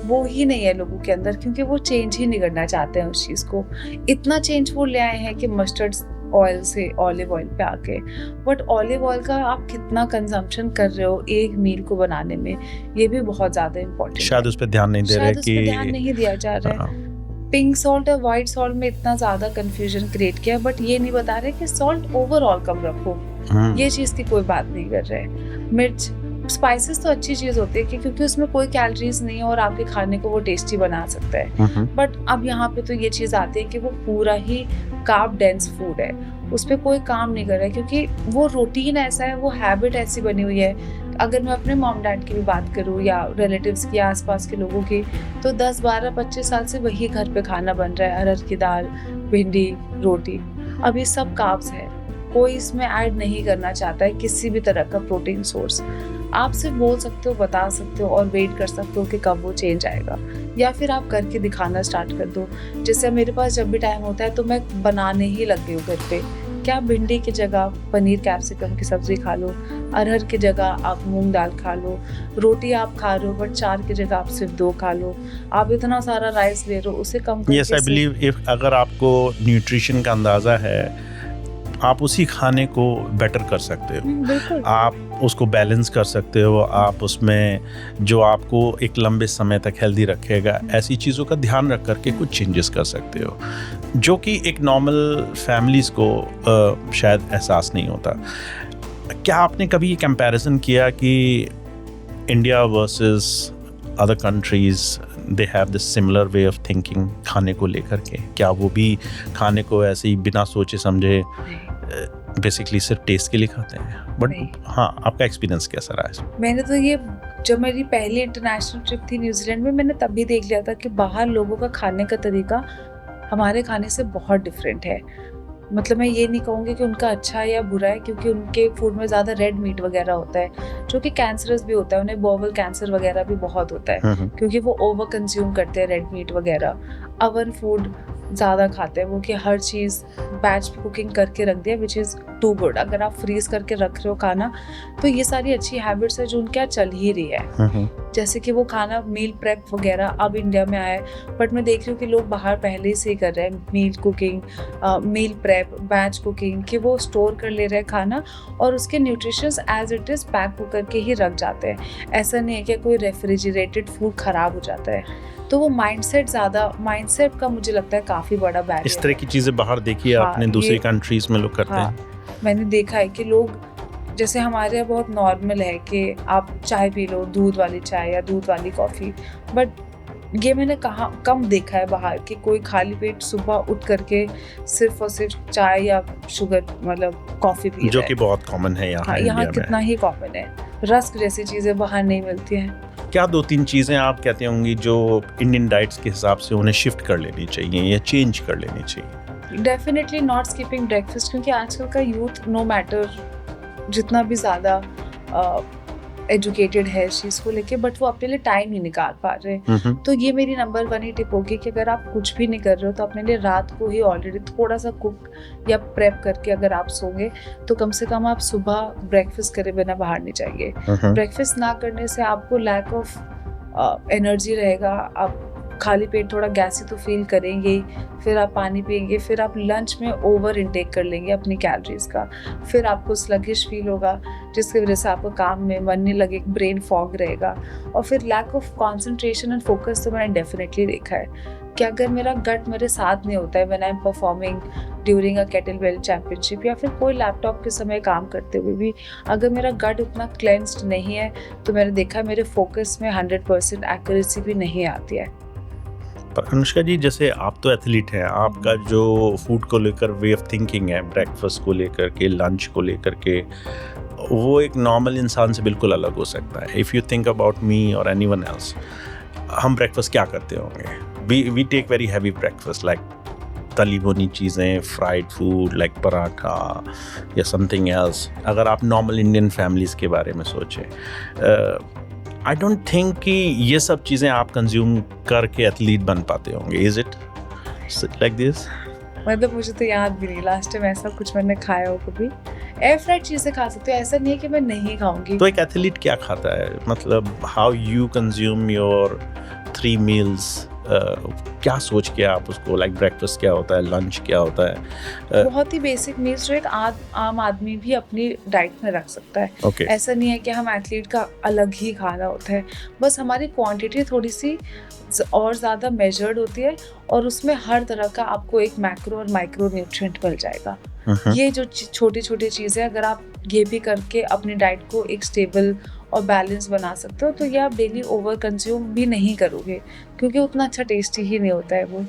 वो ही नहीं है लोगों के अंदर, क्योंकि वो चेंज ही नहीं करना चाहते हैं उस चीज़ को। इतना चेंज वो ले आए हैं कि मस्टर्ड ऑयल से ऑलिव ऑयल पे आके, बट ऑलिव ऑयल का आप कितना कंजम्पशन कर रहे हो एक मील को बनाने में, ये भी बहुत ज्यादा इम्पोर्टेंट। शायद उस पर ध्यान नहीं दे रहे कि ध्यान नहीं दिया जा रहा है। पिंक सॉल्ट और व्हाइट सॉल्ट में इतना ज्यादा कंफ्यूजन क्रिएट किया, बट ये नहीं बता रहे कि सॉल्ट ओवरऑल कम रखो, ये चीज की कोई बात नहीं कर रहे। मिर्च, स्पाइसेस तो अच्छी चीज होती है क्योंकि उसमें कोई कैलोरीज नहीं है और आपके खाने को वो टेस्टी बना सकता है, बट अब यहाँ पे तो ये चीज आती है कि वो पूरा ही कार्ब डेंस फूड है, उस पर कोई काम नहीं कर रहा है क्योंकि वो रूटीन ऐसा है, वो हैबिट ऐसी बनी हुई है। अगर मैं अपने मॉम डैड की भी बात करूँ या रिलेटिव्स की, आसपास के लोगों की, तो 10, 12, 25 साल से वही घर पे खाना बन रहा है, अरहर की दाल, भिंडी, रोटी। अब ये सब कार्ब्स है, कोई इसमें ऐड नहीं करना चाहता है किसी भी तरह का प्रोटीन सोर्स। आप सिर्फ बोल सकते हो, बता सकते हो और वेट कर सकते हो कि कब वो चेंज आएगा, या फिर आप करके दिखाना स्टार्ट कर दो। जैसे मेरे पास जब भी टाइम होता है तो मैं बनाने ही लग गई हूँ घर पे। क्या भिंडी की जगह पनीर कैप्सिकम की सब्जी खा लो, अरहर की जगह आप मूंग दाल खा लो, रोटी आप खा रहे हो बट 4 की जगह आप सिर्फ 2 खा लो। आप इतना सारा राइस ले रहे हो, उसे कम करके। यस, आई बिलीव इफ अगर आपको न्यूट्रिशन का अंदाजा है, आप उसी खाने को बेटर कर सकते हो, आप उसको बैलेंस कर सकते हो, आप उसमें जो आपको एक लंबे समय तक हेल्दी रखेगा, ऐसी चीज़ों का ध्यान रख करके कुछ चेंजेस कर सकते हो जो कि एक नॉर्मल फैमिलीज़ को शायद एहसास नहीं होता। क्या आपने कभी ये कंपैरिजन किया कि India versus other countries they have this similar way of thinking खाने को लेकर के? क्या वो भी खाने को ऐसे ही बिना सोचे समझे बेसिकली सिर्फ टेस्ट के लिए खाते हैं? बट हाँ, आपका एक्सपीरियंस कैसा रहा है? मैंने तो ये, जब मेरी पहली इंटरनेशनल ट्रिप थी न्यूजीलैंड में, मैंने तभी देख लिया था कि बाहर लोगों का खाने का तरीका हमारे खाने से बहुत डिफरेंट है। मतलब मैं ये नहीं कहूँगी कि उनका अच्छा है या बुरा है, क्योंकि उनके फूड में ज़्यादा रेड मीट वगैरह होता है जो कि कैंसरस भी होता है, उन्हें बोवल कैंसर वगैरह भी बहुत होता है क्योंकि वो ओवर कंज्यूम करते हैं रेड मीट वगैरह। अवन फूड ज़्यादा खाते हैं वो, कि हर चीज़ बैच कुकिंग करके रख दिया, विच इज़ टू गुड। अगर आप फ्रीज करके रख रहे हो खाना, तो ये सारी अच्छी हैबिट्स है जो उनके यहाँ चल ही रही है। जैसे कि वो खाना मील प्रेप वगैरह अब इंडिया में आया है, बट मैं देख रही हूँ कि लोग बाहर पहले से ही कर रहे हैं meal cooking, meal prep, batch cooking, कि वो स्टोर कर ले रहे हैं खाना और उसके nutritions as it is pack करके ही रख जाते हैं। ऐसा नहीं है कि कोई रेफ्रिजरेटेड फूड ख़राब हो जाता है। तो वो माइंडसेट का मुझे लगता है काफ़ी बड़ा बैरियर। इस तरह की चीज़ें बाहर देखी है आपने दूसरी कंट्रीज़ में लोग करते हैं? मैंने देखा है कि लोग, जैसे हमारे यहाँ बहुत नॉर्मल है कि आप चाय पी लो, दूध वाली चाय या दूध वाली कॉफ़ी, बट ये मैंने कम देखा है बाहर कि कोई खाली पेट सुबह उठ करके सिर्फ और सिर्फ चाय या शुगर मतलब कॉफ़ी पी, जो कि बहुत कॉमन है यहाँ। यहाँ कितना ही कॉमन है। रस्क जैसी चीज़ें बाहर नहीं मिलती हैं। क्या 2-3 चीज़ें आप कहते होंगी जो इंडियन डाइट्स के हिसाब से उन्हें शिफ्ट कर लेनी चाहिए या चेंज कर लेनी चाहिए? डेफिनेटली नॉट स्किपिंग ब्रेकफास्ट, क्योंकि आजकल का यूथ नो मैटर जितना भी ज़्यादा एजुकेटेड है इस चीज़ को लेके, बट वो अपने लिए टाइम नहीं निकाल पा रहे। तो ये मेरी नंबर 1 ही टिप होगी कि अगर आप कुछ भी नहीं कर रहे हो तो अपने लिए रात को ही ऑलरेडी थोड़ा सा कुक या प्रेप करके अगर आप सोंगे तो कम से कम आप सुबह ब्रेकफास्ट करे बिना बाहर नहीं जाइए। ब्रेकफास्ट ना करने से आपको लैक ऑफ एनर्जी रहेगा, आप खाली पेट थोड़ा गैसी तो फील करेंगे, फिर आप पानी पिएंगे, फिर आप लंच में ओवर इनटेक कर लेंगे अपनी कैलोरीज का, फिर आपको स्लगिश फील होगा जिसकी वजह से आपको काम में मन नहीं लगे, ब्रेन फॉग रहेगा, और फिर lack of concentration and focus. तो मैंने डेफिनेटली देखा है कि अगर मेरा गट मेरे साथ नहीं होता है when I am performing during a kettlebell championship या फिर कोई लैपटॉप के समय काम करते हुए भी, अगर मेरा गट उतना क्लेंस्ड नहीं है तो मैंने देखा मेरे फोकस में 100% एक्यूरेसी भी नहीं आती है। पर अनुष्का जी, जैसे आप तो एथलीट हैं, आपका जो फूड को लेकर वे ऑफ थिंकिंग है, ब्रेकफास्ट को लेकर के, लंच को लेकर के, वो एक नॉर्मल इंसान से बिल्कुल अलग हो सकता है। If you think about me और एनीवन एल्स, हम ब्रेकफास्ट क्या करते होंगे? We take very heavy breakfast, like तली भुनी चीज़ें, फ्राइड फूड लाइक पराठा या समथिंग एल्स। अगर आप नॉर्मल इंडियन फैमिलीज़ के बारे में सोचें, आई डोंट थिंक कि ये सब चीज़ें आप कंज्यूम करके एथलीट बन पाते होंगे। Is it like this? मतलब मुझे तो याद भी नहीं लास्ट टाइम ऐसा कुछ मैंने खाया हो कभी। एयर फ्राइड चीज़ें खा सकते हो, ऐसा नहीं है कि मैं नहीं खाऊंगी। तो एक एथलीट क्या खाता है? मतलब how you consume your 3 meals, क्या सोच के आप उसको, लाइक ब्रेकफास्ट क्या होता है, लंच क्या होता है? बहुत ही बेसिक मील्स जो एक आम आदमी भी अपनी डाइट में रख सकता है। Okay. ऐसा नहीं है कि हम एथलीट का अलग ही खाना होता है, बस हमारी क्वांटिटी थोड़ी सी और ज़्यादा मेजर्ड होती है और उसमें हर तरह का आपको एक मैक्रो और माइक्रो न्यूट्रिएंट मिल जाएगा। ये जो छोटी छोटी चीज़ें अगर आप ये भी करके अपनी डाइट को एक स्टेबल और बैलेंस बना सकते हो तो ये आप डेली ओवर कंज्यूम भी नहीं करोगे, क्योंकि उतना अच्छा टेस्टी ही नहीं होता है। वो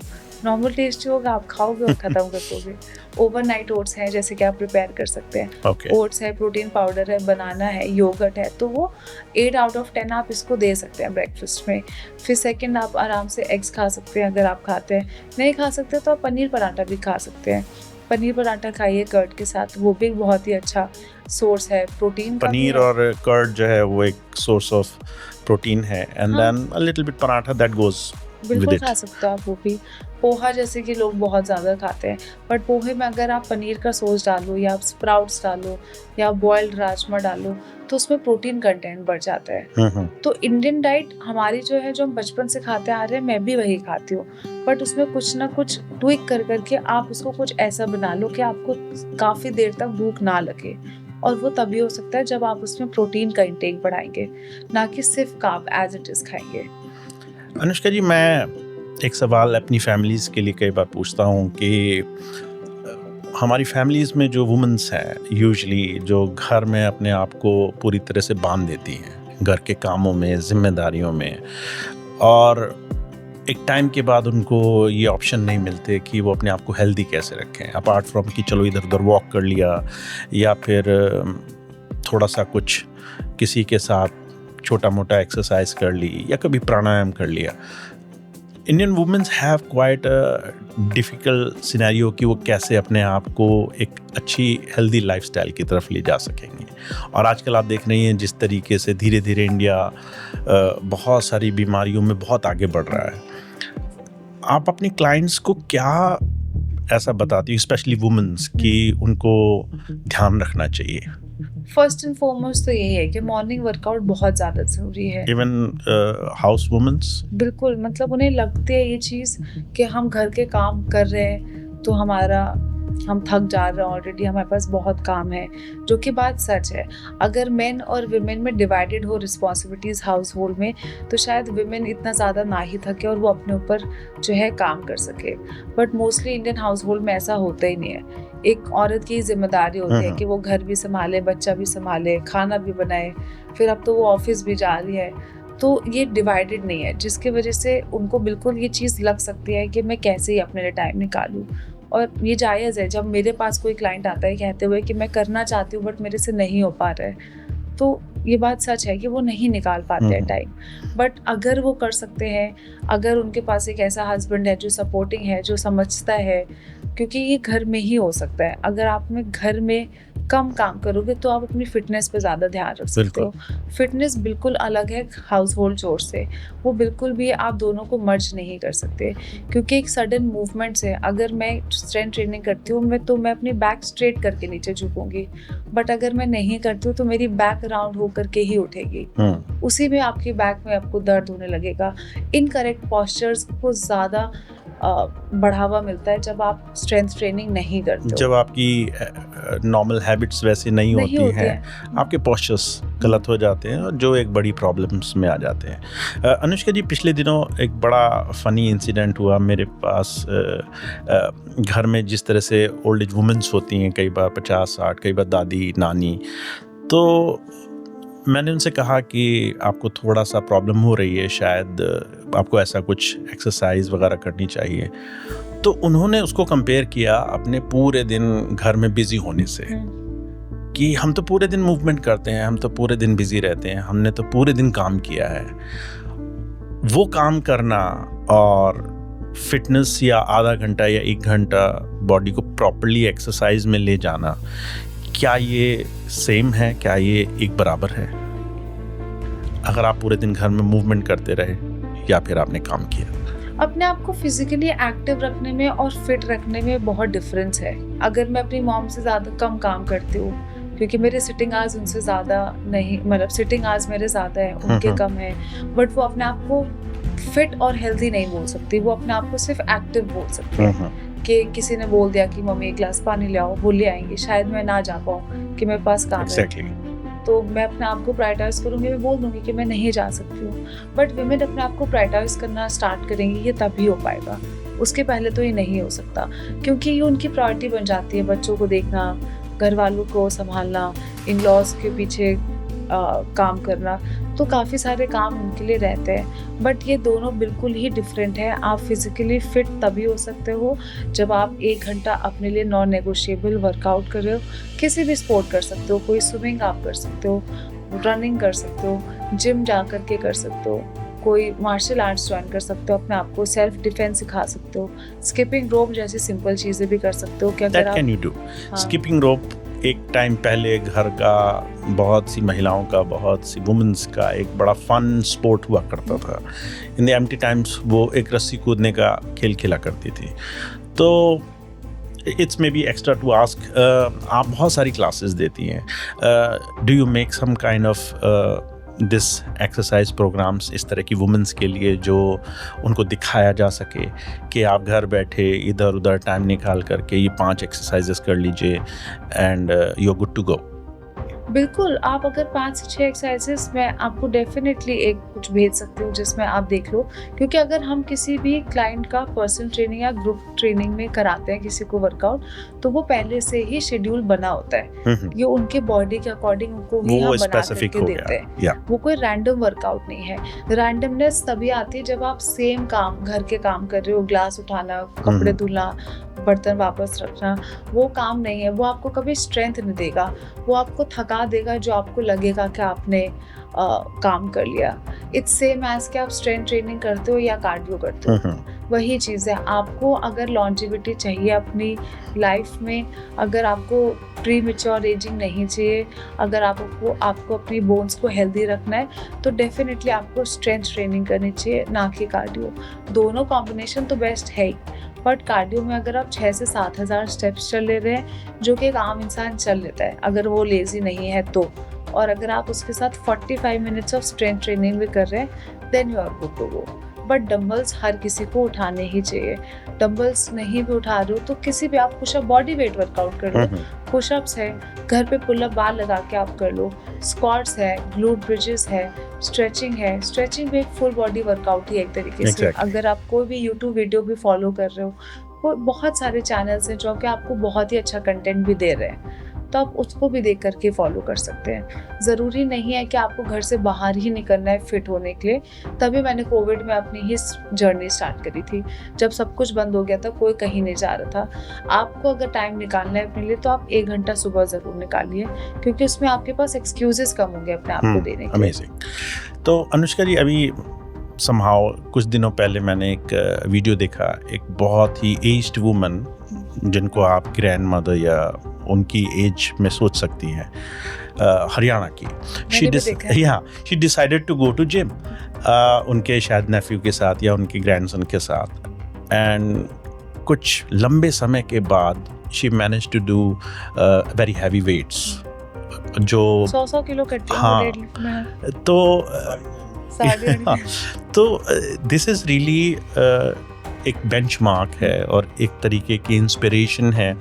नॉर्मल टेस्टी होगा, आप खाओगे और ख़त्म कर दोगे। ओवरनाइट ओट्स हैं जैसे कि आप प्रिपेयर कर सकते हैं। ओट्स है, प्रोटीन पाउडर है, बनाना है, योगर्ट है, तो वो 8 आउट ऑफ 10 आप इसको दे सकते हैं ब्रेकफास्ट में। फिर सेकंड आप आराम से एग्स खा सकते हैं अगर आप खाते हैं। नहीं खा सकते तो आप पनीर पराठा भी खा सकते हैं। पनीर पराठा खाइए कर्ड के साथ, वो भी बहुत ही अच्छा सोर्स है प्रोटीन का। पनीर और कर्ड जो है वो एक सोर्स ऑफ प्रोटीन है, and then a little bit paratha that goes बिल्कुल खा सकते हो आप वो भी। पोहा जैसे कि लोग बहुत ज़्यादा खाते हैं, बट पोहे में अगर आप पनीर का सॉस डालो या आप स्प्राउट्स डालो या बॉइल्ड राजमा डालो तो उसमें प्रोटीन कंटेंट बढ़ जाता है। तो इंडियन डाइट हमारी जो है, जो हम बचपन से खाते आ रहे हैं, मैं भी वही खाती हूँ, बट उसमें कुछ ना कुछ ट्विक कर करके आप उसको कुछ ऐसा बना लो कि आपको काफ़ी देर तक भूख ना लगे, और वो तभी हो सकता है जब आप उसमें प्रोटीन का इंटेक बढ़ाएंगे, ना कि सिर्फ कार्ब एज इट इज़ खाएंगे। अनुष्का जी, मैं एक सवाल अपनी फैमिलीज़ के लिए कई बार पूछता हूँ कि हमारी फैमिलीज़ में जो वुमेंस हैं यूजुअली, जो घर में अपने आप को पूरी तरह से बांध देती हैं घर के कामों में, जिम्मेदारियों में, और एक टाइम के बाद उनको ये ऑप्शन नहीं मिलते कि वो अपने आप को हेल्दी कैसे रखें, अपार्ट फ्रॉम कि चलो इधर उधर वॉक कर लिया या फिर थोड़ा सा कुछ किसी के साथ छोटा मोटा एक्सरसाइज कर ली या कभी प्राणायाम कर लिया। Indian womens have quite a difficult scenario कि वो कैसे अपने आप को एक अच्छी हेल्दी लाइफस्टाइल की तरफ ले जा सकेंगी। और आजकल आप देख रही हैं जिस तरीके से धीरे धीरे इंडिया बहुत सारी बीमारियों में बहुत आगे बढ़ रहा है। आप अपने क्लाइंट्स को क्या ऐसा बताती हूँ, स्पेशली वुमेन्स, कि उनको ध्यान रखना चाहिए? फर्स्ट एंड फॉरमोस्ट तो यही है कि मॉर्निंग वर्कआउट बहुत ज़्यादा ज़रूरी है। इवन हाउस वुमेन्स, बिल्कुल, मतलब उन्हें लगती है ये चीज़ कि हम घर के काम कर रहे हैं तो हम थक जा रहे हैं ऑलरेडी, हमारे पास बहुत काम है, जो कि बात सच है। अगर मेन और विमेन में डिवाइडेड हो रिस्पॉन्सिबिलिटीज़ हाउस होल्ड में, तो शायद विमेन इतना ज़्यादा ना ही थके और वो अपने ऊपर जो है काम कर सके। But mostly Indian house hold में ऐसा होता ही नहीं है। एक औरत की जिम्मेदारी होती है कि वो घर भी संभाले, बच्चा भी संभाले, खाना भी बनाए, फिर अब तो वो ऑफिस भी जा रही है। तो ये डिवाइडेड नहीं है, जिसकी वजह से उनको बिल्कुल ये चीज़ लग सकती है कि मैं कैसे ही अपने लिए टाइम निकालूं। और ये जायज़ है, जब मेरे पास कोई क्लाइंट आता है कहते हुए कि मैं करना चाहती हूँ बट मेरे से नहीं हो पा रहा है, तो ये बात सच है कि वो नहीं निकाल पाते हैं टाइम। बट अगर वो कर सकते हैं, अगर उनके पास एक ऐसा हस्बैंड है जो सपोर्टिंग है, जो समझता है, क्योंकि ये घर में ही हो सकता है। अगर आप में घर में कम काम करोगे तो आप अपनी फिटनेस पे ज़्यादा ध्यान रख सकते हो। फिटनेस बिल्कुल अलग है हाउस होल्ड चोर से, वो बिल्कुल भी आप दोनों को मर्ज नहीं कर सकते, क्योंकि एक सडन मूवमेंट से, अगर मैं स्ट्रेंथ ट्रेनिंग करती हूँ मैं अपनी बैक स्ट्रेट करके नीचे झुकूंगी, बट अगर मैं नहीं करती हूँ तो मेरी बैक राउंड होकर के ही उठेगी। उसी में आपकी बैक में आपको दर्द होने लगेगा। इनकरेक्ट पॉस्चर्स को ज़्यादा बढ़ावा मिलता है जब आप स्ट्रेंथ ट्रेनिंग नहीं करते हो, जब आपकी नॉर्मल हैबिट्स वैसे नहीं होती हैं, आपके पोस्चर्स गलत हो जाते हैं और जो एक बड़ी प्रॉब्लम्स में आ जाते हैं। अनुष्का जी, पिछले दिनों एक बड़ा फ़नी इंसिडेंट हुआ मेरे पास। घर में जिस तरह से ओल्ड एज वुमेन्स होती हैं, कई बार 50-60, कई बार दादी नानी, तो मैंने उनसे कहा कि आपको थोड़ा सा प्रॉब्लम हो रही है, शायद आपको ऐसा कुछ एक्सरसाइज वगैरह करनी चाहिए। तो उन्होंने उसको कंपेयर किया अपने पूरे दिन घर में बिजी होने से, कि हम तो पूरे दिन मूवमेंट करते हैं, हम तो पूरे दिन बिजी रहते हैं, हमने तो पूरे दिन काम किया है। वो काम करना और फिटनेस या आधा घंटा या 1 घंटा बॉडी को प्रॉपर्ली एक्सरसाइज में ले जाना, क्या ये सेम है? क्या ये एक बराबर है? अगर आप पूरे दिन घर में मूवमेंट करते रहे या फिर आपने काम किया? अपने आप को फिजिकली एक्टिव रखने में और फिट रखने में बहुत डिफरेंस है। अगर मैं अपनी मॉम से ज़्यादा कम काम करती हूँ, क्योंकि मेरे सिटिंग आवर्स उनसे ज़्यादा नहीं, मतलब सिटिंग आवर्स मेरे ज़्यादा है, उनके कम है, बट वो अपने आप को फिट और हेल्दी नहीं बोल सकती, वो अपने आप को सिर्फ एक्टिव बोल सकती है। कि किसी ने बोल दिया कि मम्मी 1 गिलास पानी ले आओ, वो ले आएंगे, शायद मैं ना जा पाऊँ कि मेरे पास काम है, तो मैं अपने आप को प्रायोरिटाइज करूँगी, मैं बोल दूँगी कि मैं नहीं जा सकती हूँ। बट विमेन अपने आप को प्रायोरिटाइज करना स्टार्ट करेंगी, ये तभी हो पाएगा, उसके पहले तो ये नहीं हो सकता, क्योंकि ये उनकी प्रायोरिटी बन जाती है। बच्चों को देखना, घर वालों को संभालना, इन लॉज के पीछे काम करना, तो काफ़ी सारे काम उनके लिए रहते हैं। बट ये दोनों बिल्कुल ही डिफरेंट है। आप फिजिकली फिट तभी हो सकते हो जब आप 1 घंटा अपने लिए नॉन नेगोशिएबल वर्कआउट कर रहे हो। किसी भी स्पोर्ट कर सकते हो, कोई स्विमिंग आप कर सकते हो, रनिंग कर सकते हो, जिम जा कर के कर सकते हो, कोई मार्शल आर्ट्स ज्वाइन कर सकते हो, अपने आप को सेल्फ डिफेंस सिखा सकते हो, स्किपिंग रोप जैसी सिंपल चीज़ें भी कर सकते हो। कि अगर आप स्किपिंग रोप एक टाइम पहले घर का बहुत सी महिलाओं का, बहुत सी वुमेन्स का एक बड़ा फन स्पोर्ट हुआ करता था। इन द एम्प्टी टाइम्स वो एक रस्सी कूदने का खेल खेला करती थी। तो it's maybe extra to ask, आप बहुत सारी क्लासेस देती हैं, do you make some kind of this exercise programs इस तरह की वुमेन्स के लिए, जो उनको दिखाया जा सके कि आप घर बैठे इधर उधर टाइम निकाल करके ये 5 एक्सरसाइजेस कर लीजिए and you are good to go? बिल्कुल, आप अगर 5 से 6 एक्सरसाइजेस मैं आपको डेफिनेटली एक कुछ भेज सकती हूँ जिसमें आप देख लो, क्योंकि अगर हम किसी भी क्लाइंट का पर्सनल ट्रेनिंग या ग्रुप ट्रेनिंग में कराते हैं किसी को वर्कआउट, तो वो पहले से ही शेड्यूल बना होता है। ये उनके बॉडी के अकॉर्डिंग उनको ही हम बना करके देते हैं। वो कोई रैंडम वर्कआउट नहीं है। रैंडमनेस तभी आती है जब आप सेम काम, घर के काम कर रहे हो, ग्लास उठाना, कपड़े धुलना, बर्तन वापस रखना, वो काम नहीं है। वो आपको कभी स्ट्रेंथ नहीं देगा, वो आपको थका देगा, जो आपको लगेगा कि आपने काम कर लिया। इट्स सेम एज कि आप स्ट्रेंथ ट्रेनिंग करते हो या कार्डियो करते हो, वही चीज़ है। आपको अगर लॉन्जिविटी चाहिए अपनी लाइफ में, अगर आपको प्री मैच्योर एजिंग नहीं चाहिए, अगर आपको अपनी बोन्स को हेल्दी रखना है, तो डेफिनेटली आपको स्ट्रेंथ ट्रेनिंग करनी चाहिए, ना कि कार्डियो। दोनों कॉम्बिनेशन तो बेस्ट है ही, बट कार्डियो में अगर आप 6 से 7 हज़ार स्टेप्स चल ले रहे हैं, जो कि एक आम इंसान चल लेता है अगर वो लेज़ी नहीं है तो, और अगर आप उसके साथ 45 मिनट्स ऑफ स्ट्रेंथ ट्रेनिंग भी कर रहे हैं, then you are good to go. But dumbbells हर किसी को उठाने ही चाहिए। डंबल्स नहीं भी उठा रहे हो तो किसी भी आप पुशअप, बॉडी वेट वर्कआउट कर लो, पुशअप्स है, घर पे पुलअप बार लगा के आप कर लो, स्क्वाट्स है, ग्लूट ब्रिजेस है, स्ट्रेचिंग है। स्ट्रेचिंग भी एक फुल बॉडी वर्कआउट ही एक तरीके से। अगर आप कोई भी यूट्यूब वीडियो भी फॉलो कर रहे हो, वो बहुत सारे चैनल्स हैं जो कि आपको बहुत ही अच्छा कंटेंट भी दे रहे हैं, तो आप उसको भी देख करके फॉलो कर सकते हैं। ज़रूरी नहीं है कि आपको घर से बाहर ही निकलना है फिट होने के लिए। तभी मैंने कोविड में अपनी ही जर्नी स्टार्ट करी थी, जब सब कुछ बंद हो गया था, कोई कहीं नहीं जा रहा था। आपको अगर टाइम निकालना है अपने लिए तो आप 1 घंटा सुबह ज़रूर निकालिए, क्योंकि उसमें आपके पास एक्सक्यूजेस कम होंगे अपने आप को देने के। अमेजिंग। तो अनुष्का जी, अभी समहाउ कुछ दिनों पहले मैंने एक वीडियो देखा, एक बहुत ही एज्ड वुमन, जिनको आप ग्रैंड मदर या उनकी एज में सोच सकती हैं, हरियाणा की। She decided to go to gym, उनके शायद नेफ्यू के साथ या उनके ग्रैंडसन के साथ, एंड कुछ लंबे समय के बाद she manage to do very heavy weights, जो 100 किलो करती है। हाँ, तो दिस इज़ रियली एक बेंचमार्क है और एक तरीके की इंस्पिरेशन है,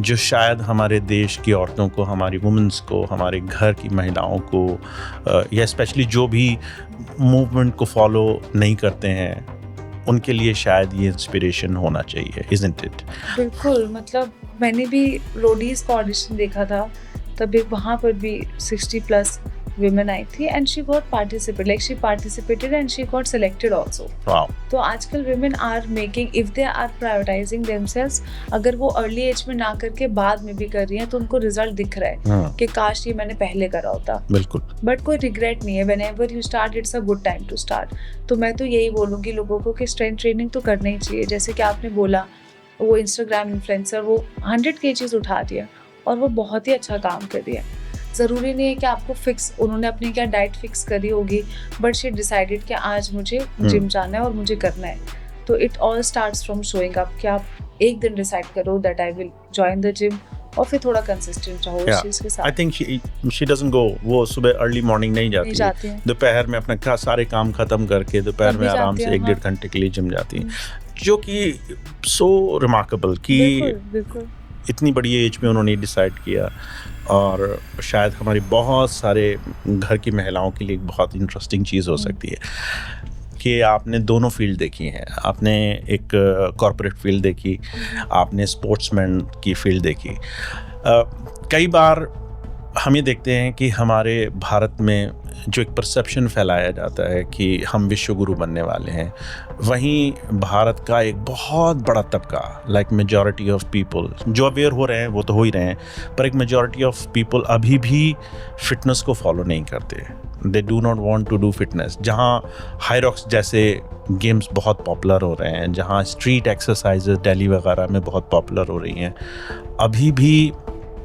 जो शायद हमारे देश की औरतों को, हमारी वुमेंस को, हमारे घर की महिलाओं को, या स्पेशली जो भी मूवमेंट को फॉलो नहीं करते हैं, उनके लिए शायद ये इंस्पिरेशन होना चाहिए, इज़न्ट इट? बिल्कुल, मतलब मैंने भी रोडीज का ऑडिशन देखा था, तभी वहाँ पर भी 60+ women आई थी, and she got participated, like she participated and she got selected also. Wow. तो आजकल women are making, if they are prioritizing themselves, अगर वो early age में ना करके बाद में भी कर रही हैं, तो उनको रिजल्ट दिख रहा है कि काश ये मैंने पहले करा होता। बिल्कुल। बट कोई रिग्रेट नहीं है, whenever you start, it's a good time to start. तो मैं तो यही बोलूँगी लोगों को कि स्ट्रेंथ ट्रेनिंग तो करना ही चाहिए। जैसे कि आपने बोला, वो इंस्टाग्राम इन्फ्लुएंसर वो 100 kg उठा दिया और वो बहुत ही अच्छा काम कर रही है। ज़रूरी नहीं है कि आपको फिक्स, उन्होंने अपनी क्या डाइट फिक्स करी होगी, बट शी डिसाइडेड कि आज मुझे जिम जाना है और मुझे करना है। तो it all starts from showing up, कि आप एक दिन डिसाइड करो that I will join the gym, और फिर थोड़ा कंसिस्टेंट रहो उस चीज़ के साथ। I think she doesn't go, वो सुबह अर्ली मॉर्निंग नहीं जाती है, दोपहर में अपना सारे काम खत्म करके दोपहर में आराम से 1-1.5 घंटे के लिए जिम जाती है, जो कि सो रिमार्केबल कि बिल्कुल इतनी बड़ी एज में उन्होंने डिसाइड किया, और शायद हमारी बहुत सारे घर की महिलाओं के लिए एक बहुत इंटरेस्टिंग चीज़ हो सकती है कि आपने दोनों फील्ड देखी हैं। आपने एक कॉर्पोरेट फील्ड देखी, आपने स्पोर्ट्समैन की फील्ड देखी। कई बार हम ये देखते हैं कि हमारे भारत में जो एक परसेप्शन फैलाया जाता है कि हम विश्व गुरु बनने वाले हैं, वहीं भारत का एक बहुत बड़ा तबका, लाइक मेजॉरिटी ऑफ पीपल जो अवेयर हो रहे हैं, वो तो हो ही रहे हैं, पर एक मेजॉरिटी ऑफ पीपल अभी भी फिटनेस को फॉलो नहीं करते। They do not want to do fitness. जहाँ हाईरॉक्स जैसे गेम्स बहुत पॉपुलर हो रहे हैं, जहाँ स्ट्रीट एक्सरसाइजेज दिल्ली वगैरह में बहुत पॉपुलर हो रही हैं, अभी भी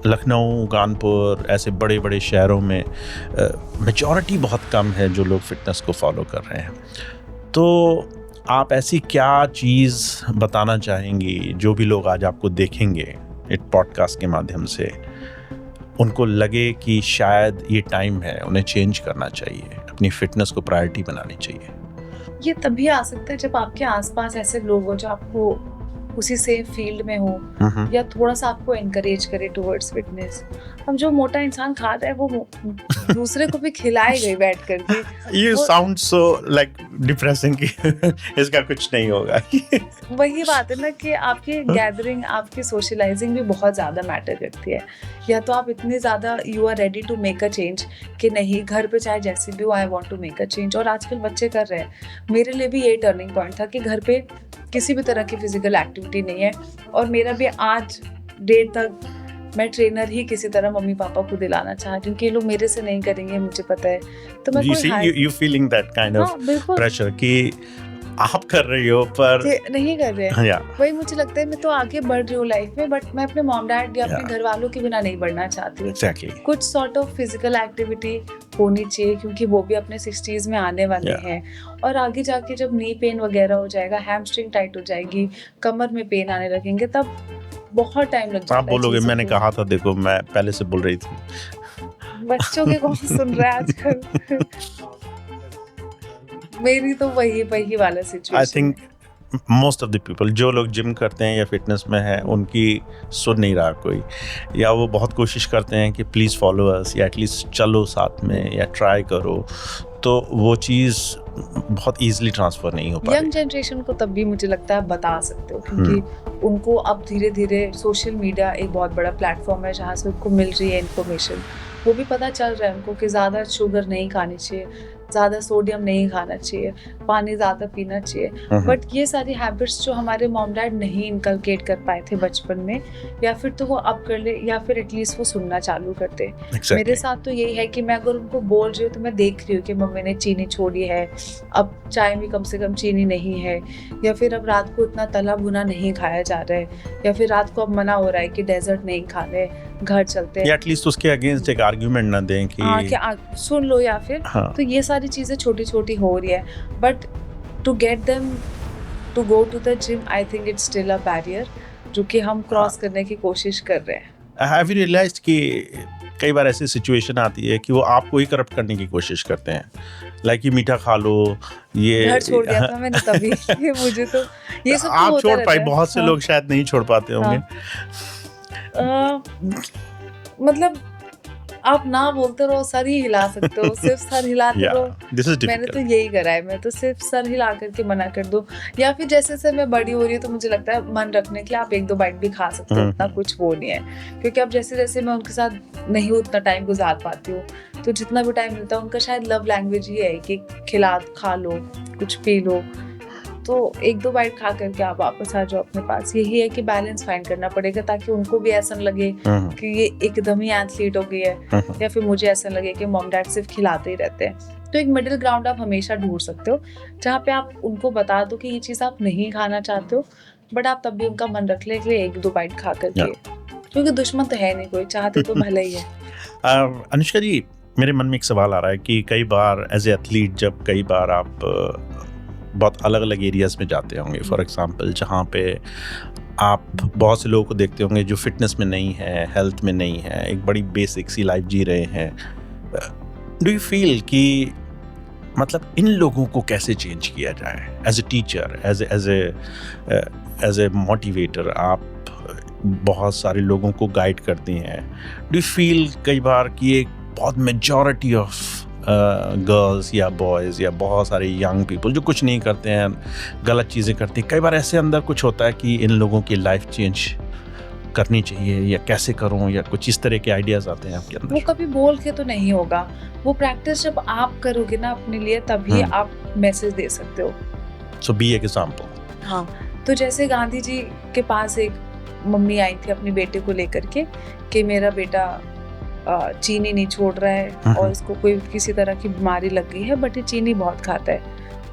लखनऊ, कानपुर, ऐसे बड़े बड़े शहरों में मेजॉरिटी बहुत कम है जो लोग फिटनेस को फॉलो कर रहे हैं। तो आप ऐसी क्या चीज़ बताना चाहेंगी जो भी लोग आज आपको देखेंगे इस पॉडकास्ट के माध्यम से, उनको लगे कि शायद ये टाइम है, उन्हें चेंज करना चाहिए, अपनी फिटनेस को प्रायोरिटी बनानी चाहिए? ये तभी आ सकता है जब आपके आसपास ऐसे लोग हो जो आपको उसी सेम फील्ड में हो, या थोड़ा सा आपको एनकरेज करे टुवर्ड्स फिटनेस। हम जो मोटा इंसान खा रहा है वो दूसरे को भी खिलाएगा बैठ करके। You sound so like depressing कि इसका कुछ नहीं होगा। वही बात है ना कि आपकी गैदरिंग, आपकी सोशलाइजिंग भी बहुत ज़्यादा मैटर करती है। या तो आप इतनी ज़्यादा you are ready to make a change कि नहीं, घर पे चाहे जैसे भी हो, I want to make a change. और आजकल बच्चे कर रहे हैं। मेरे लिए भी यही टर्निंग पॉइंट था कि घर पे किसी भी तरह की फिजिकल एक्टिविटी नहीं है, और मेरा भी आज डेट तक मैं ट्रेनर ही किसी तरह मम्मी पापा को दिलाना चाहती हूँ कि ये लोग मेरे से नहीं करेंगे, मुझे पता है। तो मैं you feeling that kind of pressure कि आप कर रही हो पर नहीं कर रहे हैं। वही मुझे लगता है मैं तो आगे बढ़ रही हूँ लाइफ में, बट मैं अपने मॉम डैड या अपने घर वालों के बिना नहीं बढ़ना चाहती हूँ। Exactly. कुछ सॉर्ट ऑफ फिजिकल एक्टिविटी होनी चाहिए क्योंकि वो भी अपने 60s में आने वाले हैं, और आगे जाके जब नी पेन वगैरह हो जाएगा, हैमस्ट्रिंग टाइट हो जाएगी, कमर में पेन आने लगेंगे, तब बहुत टाइम लग जाता है। आप बोलोगे मैंने कहा था, देखो मैं पहले से बोल रही थी। बच्चों के कौन सुन रहा है आजकल? मेरी तो वही वाला situation. I think most of the people जो लोग जिम करते हैं या फिटनेस में है, उनकी सुन नहीं रहा कोई, या वो बहुत कोशिश करते हैं कि प्लीज़ फॉलो अस, या एटलीस्ट चलो साथ में, या ट्राई करो, तो वो चीज़ बहुत ईजिली ट्रांसफ़र नहीं हो पाती। यंग जनरेशन को तब भी मुझे लगता है बता सकते हो, क्योंकि उनको अब धीरे धीरे सोशल मीडिया एक बहुत बड़ा प्लेटफॉर्म है जहाँ से उनको मिल रही है इन्फॉर्मेशन। वो भी पता चल रहा है उनको कि ज़्यादा शुगर नहीं खानी चाहिए, ज़्यादा सोडियम नहीं खाना चाहिए, पानी ज़्यादा पीना चाहिए। बट ये सारी हैबिट्स जो हमारे मॉम डैड नहीं इनकलकेट कर पाए थे बचपन में, या फिर तो वो अब कर ले, या फिर एटलीस्ट वो सुनना चालू करते। मेरे साथ तो यही है कि मैं अगर उनको बोल रही हूँ तो मैं देख रही हूँ कि मम्मी ने चीनी छोड़ी है, अब चाय में कम से कम चीनी नहीं है, या फिर अब रात को इतना तला भुना नहीं खाया जा रहा है, या फिर रात को अब मना हो रहा है कि डेजर्ट नहीं खाने, घर चलते हैं। एटलीस्ट उसके अगेंस्ट एक आर्गुमेंट ना दें कि सुन लो, या फिर तो ये सारी चीजें छोटी छोटी हो रही है, but to get them to go to the gym, I think it's still a barrier जो कि हम क्रॉस करने की कोशिश कर रहे हैं। हैव यू रियलाइज्ड कि कई बार ऐसी सिचुएशन आती है कि वो आपको ही करप्ट करने की कोशिश करते हैं, लाइक ये मीठा खा लो, ये घर छोड़ दिया था मैंने तभी। मुझे तो ये सब आप छोड़ पाए, बहुत से लोग शायद नहीं छोड़ पाते होंगे। मतलब आप ना बोलते रहो, सर ही हिला सकते हो, सिर्फ सर हिलाते रहो। मैंने तो यही करा है, मैं तो सिर्फ सर हिला करके मना कर दो, या फिर जैसे जैसे मैं बड़ी हो रही हूँ तो मुझे लगता है मन रखने के लिए आप 1-2 बाइट भी खा सकते हो, उतना कुछ वो नहीं है, क्योंकि अब जैसे जैसे मैं उनके साथ नहीं उतना टाइम गुजार पाती हूँ, तो जितना भी टाइम मिलता है उनका शायद लव लैंग्वेज ही है कि खा लो, कुछ पी लो, तो 1-2 बाइट खा करके आप वापस आ जाओ अपने पास। यही है कि बैलेंस फाइंड करना पड़ेगा, ताकि उनको भी ऐसा लगे कि ये एकदम ही एथलीट हो गई है, या फिर मुझे ऐसा लगे कि मॉम डैड सिर्फ खिलाते ही रहते हैं। तो एक मिडिल ग्राउंड आप हमेशा ढूंढ सकते हो, जहाँ पे आप उनको बता दो कि ये चीज़ आप नहीं खाना चाहते हो, बट आप तब भी उनका मन रख ले कि 1-2 बाइट खा करके, क्योंकि दुश्मन तो है नहीं कोई, चाहते तो भला ही है। अनुष्का जी, मेरे मन में एक सवाल आ रहा है कि कई बार एज ए एथलीट जब कई बार आप बहुत अलग अलग एरियाज़ में जाते होंगे, फॉर एग्जांपल जहाँ पे आप बहुत से लोगों को देखते होंगे जो फिटनेस में नहीं है, हेल्थ में नहीं है, एक बड़ी बेसिक सी लाइफ जी रहे हैं, डू यू फील कि मतलब इन लोगों को कैसे चेंज किया जाए as a teacher, as a motivator? आप बहुत सारे लोगों को गाइड करती हैं, डू यू फील कई बार कि एक बहुत मेजॉरिटी ऑफ गर्ल्स या बॉयज़ या बहुत सारे यंग पीपल जो कुछ नहीं करते हैं, गलत चीज़ें करते हैं, कई बार ऐसे अंदर कुछ होता है कि इन लोगों की लाइफ चेंज करनी चाहिए, या कैसे करूं, या कुछ इस तरह के आइडियाज़ आते हैं आपके अंदर? वो कभी बोल के तो नहीं होगा, वो प्रैक्टिस जब आप करोगे ना अपने लिए, तभी आप मैसेज दे सकते हो। सो बी एक एग्जाम्पल। हाँ, तो जैसे गांधी जी के पास एक मम्मी आई थी अपने बेटे को लेकर के कि मेरा बेटा चीनी नहीं छोड़ रहा है और इसको कोई किसी तरह की बीमारी लग गई है, बट ये चीनी बहुत खाता है।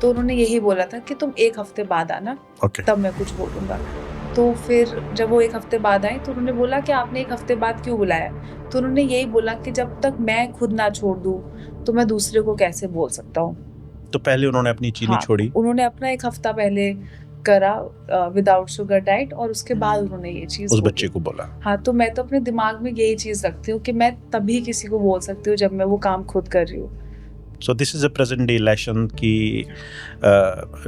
तो उन्होंने यही बोला था कि तुम 1 हफ्ते बाद आना, तब मैं कुछ बोलूँगा। तो फिर जब वो 1 हफ्ते बाद आई तो उन्होंने बोला कि आपने 1 हफ्ते बाद क्यों बुलाया? तो उन्होंने यही बोला कि जब तक मैं खुद ना छोड़ दूँ तो मैं दूसरे को कैसे बोल सकता हूँ। तो पहले उन्होंने अपनी चीनी छोड़ी, उन्होंने अपना 1 हफ्ता पहले करा विदाउट शुगर डाइट, और उसके बाद उन्होंने ये चीज उस बच्चे को बोला। हाँ, तो मैं तो अपने दिमाग में यही चीज रखती हूँ कि मैं तभी किसी को बोल सकती हूँ जब मैं वो काम खुद कर रही हूँ। So this is a present day lesson कि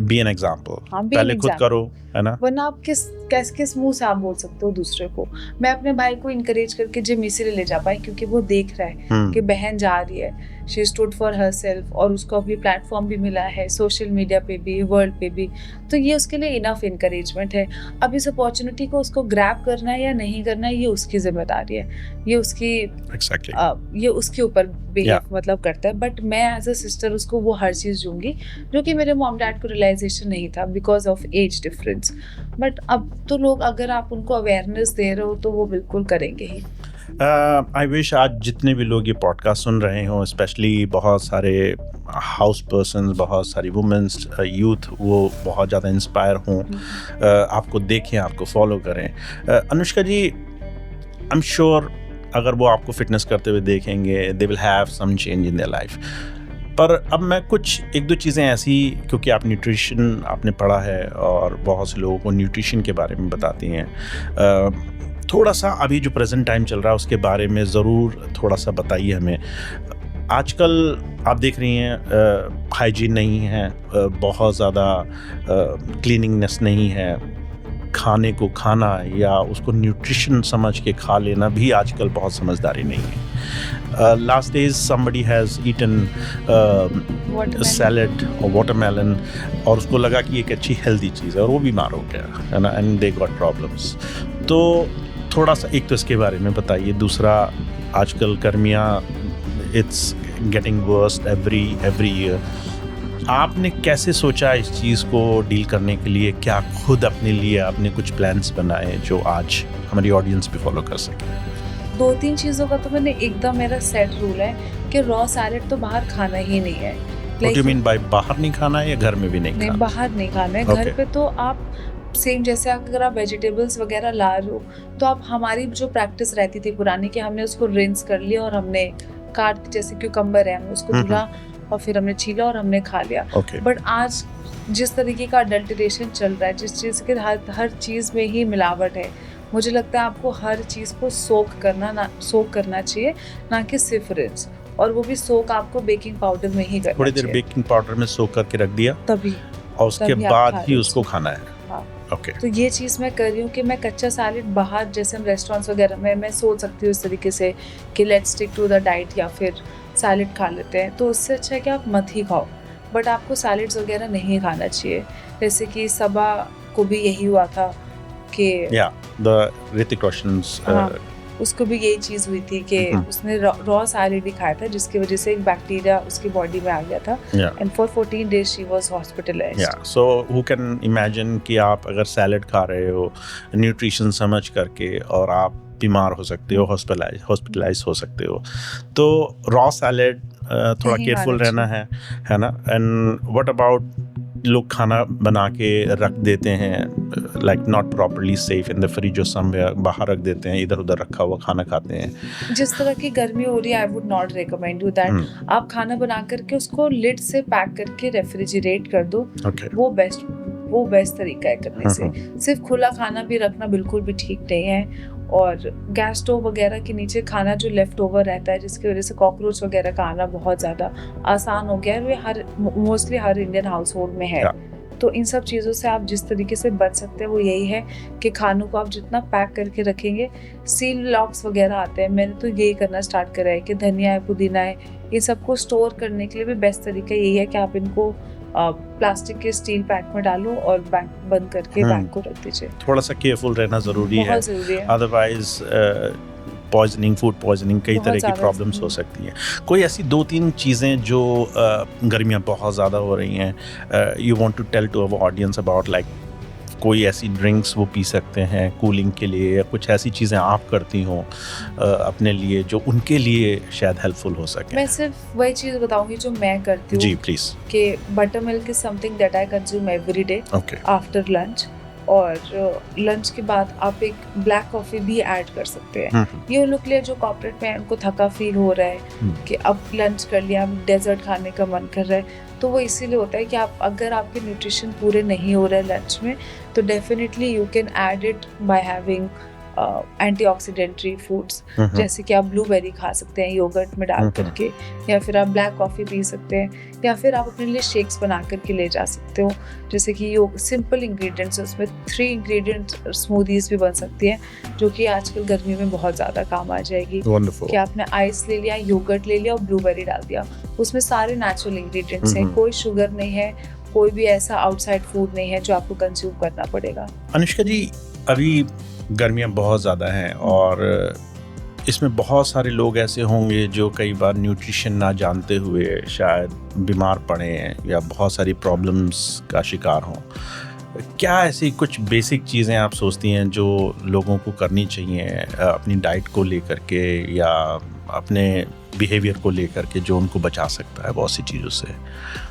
be an example, पहले खुद करो, है ना? वरना आप किस मुंह से आप बोल सकते हो दूसरे को। मैं अपने भाई को इनकरेज करके जिम इसीलिए ले जा पाई क्योंकि वो देख रहा है कि बहन जा रही है। She stood for her self, और उसको अभी प्लेटफॉर्म भी मिला है सोशल मीडिया पे भी, वर्ल्ड पे भी, तो ये उसके लिए इनफ इनकरेजमेंट है। अब इस अपॉर्चुनिटी को उसको ग्रैब करना है या नहीं करना है, ये उसकी जिम्मेदारी है, ये उसकी ये उसके ऊपर बिहेव मतलब करता है। बट मैं एज अ सिस्टर उसको वो हर चीज़ दूंगी जो कि मेरे मॉम डैड को रियलाइजेशन नहीं था because of age difference. But अब तो लोग, अगर आप उनको अवेयरनेस दे रहे हो तो वो बिल्कुल करेंगे ही। आई विश आज जितने भी लोग ये पॉडकास्ट सुन रहे हों, स्पेशली बहुत सारे हाउस पर्सन्स, बहुत सारी वुमेन्स, यूथ, वो बहुत ज़्यादा इंस्पायर हों, आपको देखें, आपको फॉलो करें। Anushka ji, I am sure अगर वो आपको फिटनेस करते हुए देखेंगे, they will have some change in their life. पर अब मैं कुछ एक दो चीज़ें ऐसी, क्योंकि आप न्यूट्रिशन आपने पढ़ा है और बहुत से लोगों को न्यूट्रिशन के बारे में बताती हैं, थोड़ा सा अभी जो प्रेजेंट टाइम चल रहा है उसके बारे में ज़रूर थोड़ा सा बताइए हमें। आजकल आप देख रही हैं हाइजीन नहीं है, बहुत ज़्यादा क्लीनिंगनेस नहीं है, खाने को खाना या उसको न्यूट्रिशन समझ के खा लेना भी आजकल बहुत समझदारी नहीं है। Last days somebody has eaten salad और वाटरमेलन और उसको लगा कि एक अच्छी हेल्दी चीज़ है और वो बीमार हो गया है ना, एंड दे गॉट प्रॉब्लम्स। तो थोड़ा सा एक तो इसके बारे में बताइए। दूसरा, आजकल गर्मियाँ, it's getting worst every year. आपने कैसे सोचा इस चीज़ को डील करने के लिए? क्या खुद अपने लिए आपने कुछ प्लान्स बनाए जो आज हमारी ऑडियंस भी फॉलो कर सके? 2-3 चीज़ों का तो मैंने एकदम, मेरा सेट रूल है कि रॉ सैलेड तो बाहर खाना ही नहीं है। What do you mean by बाहर नहीं खाना है या घर में भी नहीं खाना? नहीं, बाहर नहीं खाना है। घर पे तो आप सेम, जैसे अगर आप वेजिटेबल्स वगैरह ला रहे हो तो आप, हमारी जो प्रैक्टिस रहती थी पुरानी कि हमने उसको रिंस कर लिया और हमने काट, जैसे क्यूकम्बर है, हमने उसको धुला और फिर हमने छीला और हमने खा लिया। बट आज जिस तरीके का अडल्टरेशन चल रहा है, जिस चीज़ के हर चीज़ में ही मिलावट है, मुझे लगता है आपको हर चीज़ को सोक करना चाहिए, ना कि सिर्फ रिंस, और वो भी सोक आपको बेकिंग पाउडर में ही करना चाहिए। थोड़ी देर बेकिंग पाउडर में सोक करके रख दिया तभी, और उसके बाद ही उसको खाना है। हाँ। तो ये चीज़ मैं कर रही हूँ कि मैं कच्चा सैलेड बाहर, जैसे हम रेस्टोरेंट्स वगैरह में, मैं सोच सकती हूँ इस तरीके से कि let's stick to the diet या फिर सैलेड खा लेते हैं, तो उससे अच्छा है कि आप मत ही खाओ। बट आपको सैलेड्स वगैरह नहीं खाना चाहिए। जैसे कि सबा को भी यही हुआ था कि ऋतिक रोशन, उसको भी यही चीज़ हुई थी कि उसने रॉ सैलेड ही खाया था, जिसकी वजह से एक बैक्टीरिया उसकी बॉडी में आ गया था, and for 14 days she was hospitalised. So who can imagine कि आप अगर सैलेड खा रहे हो न्यूट्रिशन समझ करके और आप बीमार हो सकते हो, हॉस्पिटलाइज हो सकते हो। तो रॉ सैलेड थोड़ा केयरफुल रहना है ना। एंड व्हाट अबाउट लोग खाना बना के रख देते हैं, like not properly safe in the fridge, somewhere बाहर रख देते हैं, इधर उधर रखा हुआ खाना खाते हैं। जिस तरह की गर्मी हो रही है, I would not recommend you that. आप खाना बना करके उसको लिड से पैक करके रेफ्रिजरेट कर दो, वो बेस्ट तरीका है करने से। सिर्फ खुला खाना भी रखना बिल्कुल भी ठीक नहीं है। और गैस स्टोव वगैरह के नीचे खाना जो लेफ्ट ओवर रहता है, जिसकी वजह से कॉकरोच वगैरह का आना बहुत ज़्यादा आसान हो गया है, वो मोस्टली हर इंडियन हाउस होल्ड में है। तो इन सब चीज़ों से आप जिस तरीके से बच सकते हैं वो यही है कि खानों को आप जितना पैक करके रखेंगे, सील लॉक्स वगैरह आते हैं, मैंने तो यही करना स्टार्ट करा है कि धनिया है, पुदीना है, ये सबको स्टोर करने के लिए भी बेस्ट तरीका यही है कि आप इनको प्लास्टिक के स्टील पैक में डालो और बैग बंद करके बैग को रख दीजिए। थोड़ा सा केयरफुल रहना ज़रूरी है, बहुत ज़रूरी है। अदरवाइज पॉइजनिंग, फूड पॉइजनिंग, कई तरह की प्रॉब्लम्स हो सकती हैं। कोई ऐसी 2-3 चीज़ें जो गर्मियाँ बहुत ज़्यादा हो रही हैं, you want to tell to our audience about, like कोई ऐसी ड्रिंक्स वो पी सकते हैं कूलिंग के लिए, या कुछ ऐसी चीज़ें आप करती हों अपने लिए जो उनके लिए शायद हेल्पफुल हो सके? मैं सिर्फ वही चीज़ बताऊंगी जो मैं करती हूँ। जी प्लीज़। कि butter milk is something that I consume every day after lunch, और लंच के बाद आप एक ब्लैक कॉफ़ी भी ऐड कर सकते हैं। ये उन लोग के लिए जो कॉर्पोरेट में उनको थका फील हो रहा है कि अब लंच कर लिया, अब डेजर्ट खाने का मन कर रहा है, तो वो इसीलिए होता है कि आप, अगर आपके न्यूट्रिशन पूरे नहीं हो रहे लंच में, तो definitely you can add it by having antioxidantry foods, जैसे कि आप ब्लूबेरी खा सकते हैं योगर्ट में डाल करके, या फिर आप ब्लैक कॉफ़ी पी सकते हैं, या फिर आप अपने लिए शेक्स बना करके ले जा सकते हो, जैसे कि सिंपल इंग्रेडिएंट्स, उसमें 3 इंग्रेडिएंट स्मूदीज भी बन सकती हैं, जो कि आजकल गर्मियों में बहुत ज़्यादा काम आ जाएगी। कि आपने आइस ले लिया, योगर्ट ले लिया और ब्लूबेरी डाल दिया, उसमें सारे नेचुरल इंग्रेडिएंट्स हैं, कोई शुगर नहीं है, कोई भी ऐसा आउटसाइड फूड नहीं है जो आपको कंज्यूम करना पड़ेगा। अनुष्का जी, अभी गर्मियाँ बहुत ज़्यादा हैं और इसमें बहुत सारे लोग ऐसे होंगे जो कई बार न्यूट्रिशन ना जानते हुए शायद बीमार पड़े या बहुत सारी प्रॉब्लम्स का शिकार हों। क्या ऐसी कुछ बेसिक चीज़ें आप सोचती हैं जो लोगों को करनी चाहिए अपनी डाइट को लेकर के या अपने बिहेवियर को लेकर के, जो उनको बचा सकता है बहुत सी चीज़ों से?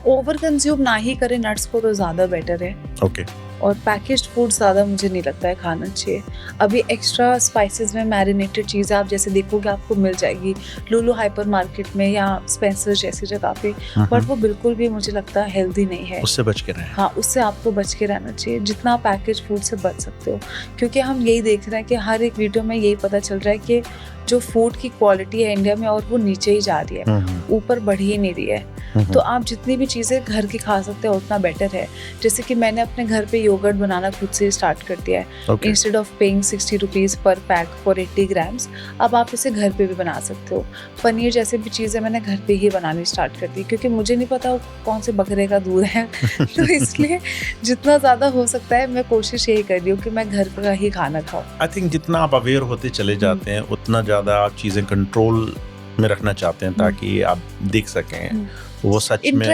ओवर कंज्यूम ना ही करें नट्स को तो ज़्यादा बेटर है। ओके। और पैकेज्ड फूड ज़्यादा मुझे नहीं लगता है खाना चाहिए। अभी एक्स्ट्रा स्पाइसेस में मैरिनेटेड चीज़ें आप जैसे देखोगे आपको मिल जाएगी लुलु हाइपर मार्केट में या स्पेंसर जैसी जगह पे, बट वो बिल्कुल भी मुझे लगता है हेल्दी नहीं है। उससे बच के रहें। हाँ, उससे आपको बच के रहना चाहिए जितना आप पैकेज फूड से बच सकते हो, क्योंकि हम यही देख रहे हैं कि हर एक वीडियो में यही पता चल रहा है कि जो फूड की क्वालिटी है इंडिया में और वो नीचे ही जा रही है, ऊपर बढ़ ही नहीं रही है। तो आप जितनी भी चीज़ें घर की खा सकते हैं उतना बेटर है। जैसे कि मैंने अपने घर पे योगर्ट बनाना खुद से स्टार्ट कर दिया है। इंस्टेड ऑफ पेइंग 60 रुपीज़ पर पैक फॉर 80 ग्राम्स, अब आप इसे घर पे भी बना सकते हो। पनीर जैसे भी चीज़ें मैंने घर पे ही बनानी स्टार्ट कर दी, क्योंकि मुझे नहीं पता वो कौन से बकरे का दूध है तो इसलिए जितना ज़्यादा हो सकता है मैं कोशिश यही कर रही हूँ कि मैं घर का ही खाना खाऊँ। आई थिंक जितना आप अवेयर होते चले जाते हैं उतना ज़्यादा आप चीज़ें कंट्रोल में रखना चाहते हैं ताकि आप देख सकें वो सच में।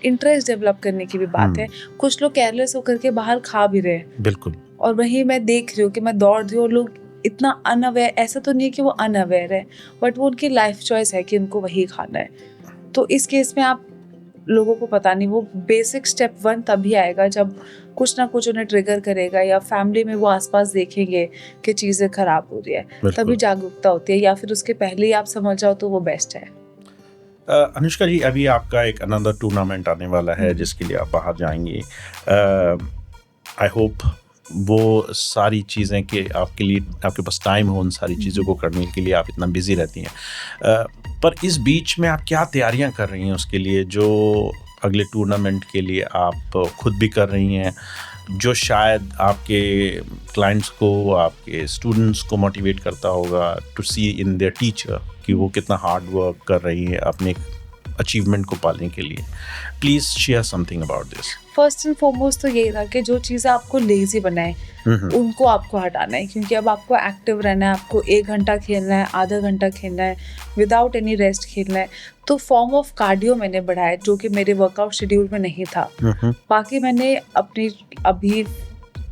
इंटरेस्ट डेवलप करने की भी बात है। कुछ लोग केयरलेस होकर के बाहर खा भी रहे हैं। बिल्कुल। और वही मैं देख रही हूँ कि मैं दौड़ रही हूँ, लोग इतना अनअवेयर, ऐसा तो नहीं है कि वो अनअवेयर है, बट वो उनकी लाइफ चॉइस है कि उनको वही खाना है। तो इस केस में आप लोगों को पता नहीं, वो बेसिक स्टेप 1 तभी आएगा जब कुछ ना कुछ उन्हें ट्रिगर करेगा, या फैमिली में वो आसपास देखेंगे कि चीज़ें खराब हो रही है, तभी जागरूकता होती है, या फिर उसके पहले ही आप समझ जाओ तो वो बेस्ट है। अनुष्का जी, अभी आपका एक अनदर टूर्नामेंट आने वाला है जिसके लिए आप बाहर जाएंगी। आई होप वो सारी चीज़ें कि आपके लिए आपके पास टाइम हो उन सारी चीज़ों को करने के लिए, आप इतना बिजी रहती हैं। पर इस बीच में आप क्या तैयारियां कर रही हैं उसके लिए, जो अगले टूर्नामेंट के लिए आप खुद भी कर रही हैं, जो शायद आपके क्लाइंट्स को, आपके स्टूडेंट्स को मोटिवेट करता होगा to see in their teacher कि वो कितना हार्ड वर्क कर रही है अपने अचीवमेंट को पाने के लिए। Please share something about this. First and foremost तो यही था कि जो चीज़ें आपको लेजी बनाए उनको आपको हटाना है, क्योंकि अब आपको एक्टिव रहना है, आपको 1 घंटा खेलना है, आधा घंटा खेलना है, विदाउट एनी रेस्ट खेलना है। तो फॉर्म ऑफ कार्डियो मैंने बढ़ाया जो कि मेरे वर्कआउट शेड्यूल में नहीं था। बाकी मैंने अपनी अभी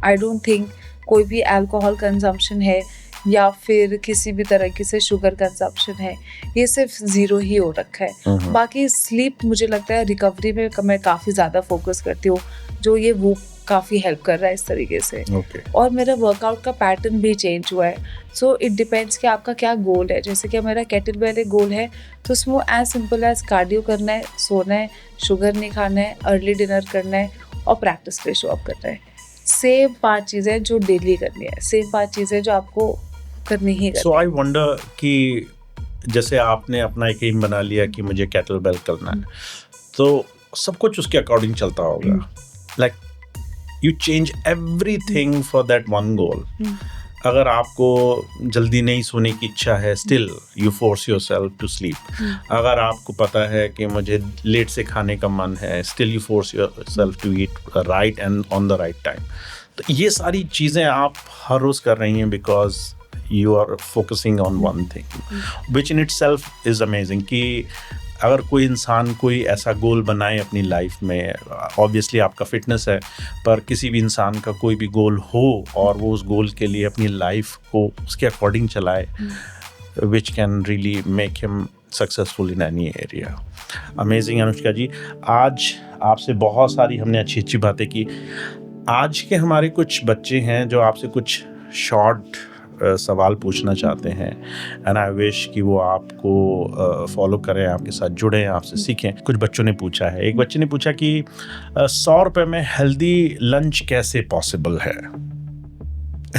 आई डोंट थिंक कोई भी अल्कोहल कंजम्पशन है या फिर किसी भी तरह से शुगर कंजम्पशन है, ये सिर्फ 0 ही हो रखा है। बाकी स्लीप मुझे लगता है रिकवरी में मैं काफ़ी ज़्यादा फोकस करती हूँ, जो ये वो काफ़ी हेल्प कर रहा है इस तरीके से। और मेरा वर्कआउट का पैटर्न भी चेंज हुआ है। सो इट डिपेंड्स कि आपका क्या गोल है। जैसे कि मेरा केटलबेल गोल है तो उसमें एज सिंपल एज कार्डियो करना है, सोना है, शुगर नहीं खाना है, अर्ली डिनर करना है और प्रैक्टिस पे शो अप करना है। सेम 5 चीज़ें जो डेली करनी है, सेम 5 चीज़ें जो आपको करनी ही करनी। सो आई वंडर कि जैसे आपने अपना एक एम बना लिया कि मुझे केटलबेल करना है, तो सब कुछ उसके अकॉर्डिंग चलता होगा। Like you change everything for that one goal. अगर आपको जल्दी नहीं सोने की इच्छा है, still you force yourself to sleep. अगर आपको पता है कि मुझे लेट से खाने का मन है, still you force yourself to eat right and on the right time. तो ये सारी चीज़ें आप हर रोज़ कर रही हैं because you are focusing on one thing, which in itself is amazing। कि अगर कोई इंसान कोई ऐसा गोल बनाए अपनी लाइफ में, ऑब्वियसली आपका फिटनेस है, पर किसी भी इंसान का कोई भी गोल हो और वो उस गोल के लिए अपनी लाइफ को उसके अकॉर्डिंग चलाए, which can really make him successful in any area। Amazing Anushka जी, आज आपसे बहुत सारी हमने अच्छी अच्छी बातें की। आज के हमारे कुछ बच्चे हैं जो आपसे कुछ शॉर्ट सवाल पूछना चाहते हैं, एंड आई विश कि वो आपको फॉलो करें, आपके साथ जुड़ें, आपसे सीखें। कुछ बच्चों ने पूछा है, एक बच्चे ने पूछा कि 100 रुपये में हेल्दी लंच कैसे पॉसिबल है?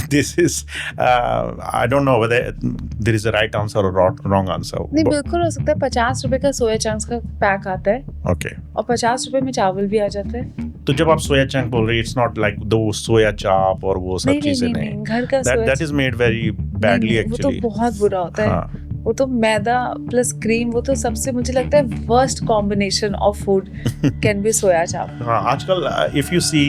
This is I don't know whether there is a right answer or wrong answer. नहीं, बिल्कुल हो सकता है। 50 रुपए का सोया चंक्स का पैक आता है। ओके। और 50 रुपए में चावल भी आ जाता है। तो जब आप सोया चंक बोल रहे हैं, इट्स नॉट लाइक दो सोया चाप और वो सब चीजें नहीं। घर का सोया that is made very badly actually। वो तो बहुत बुरा होता है। वो तो मैदा प्लस क्रीम, वो तो सबसे मुझे लगता है worst combination of food can be soya chaap. हाँ, आजकल इफ यू सी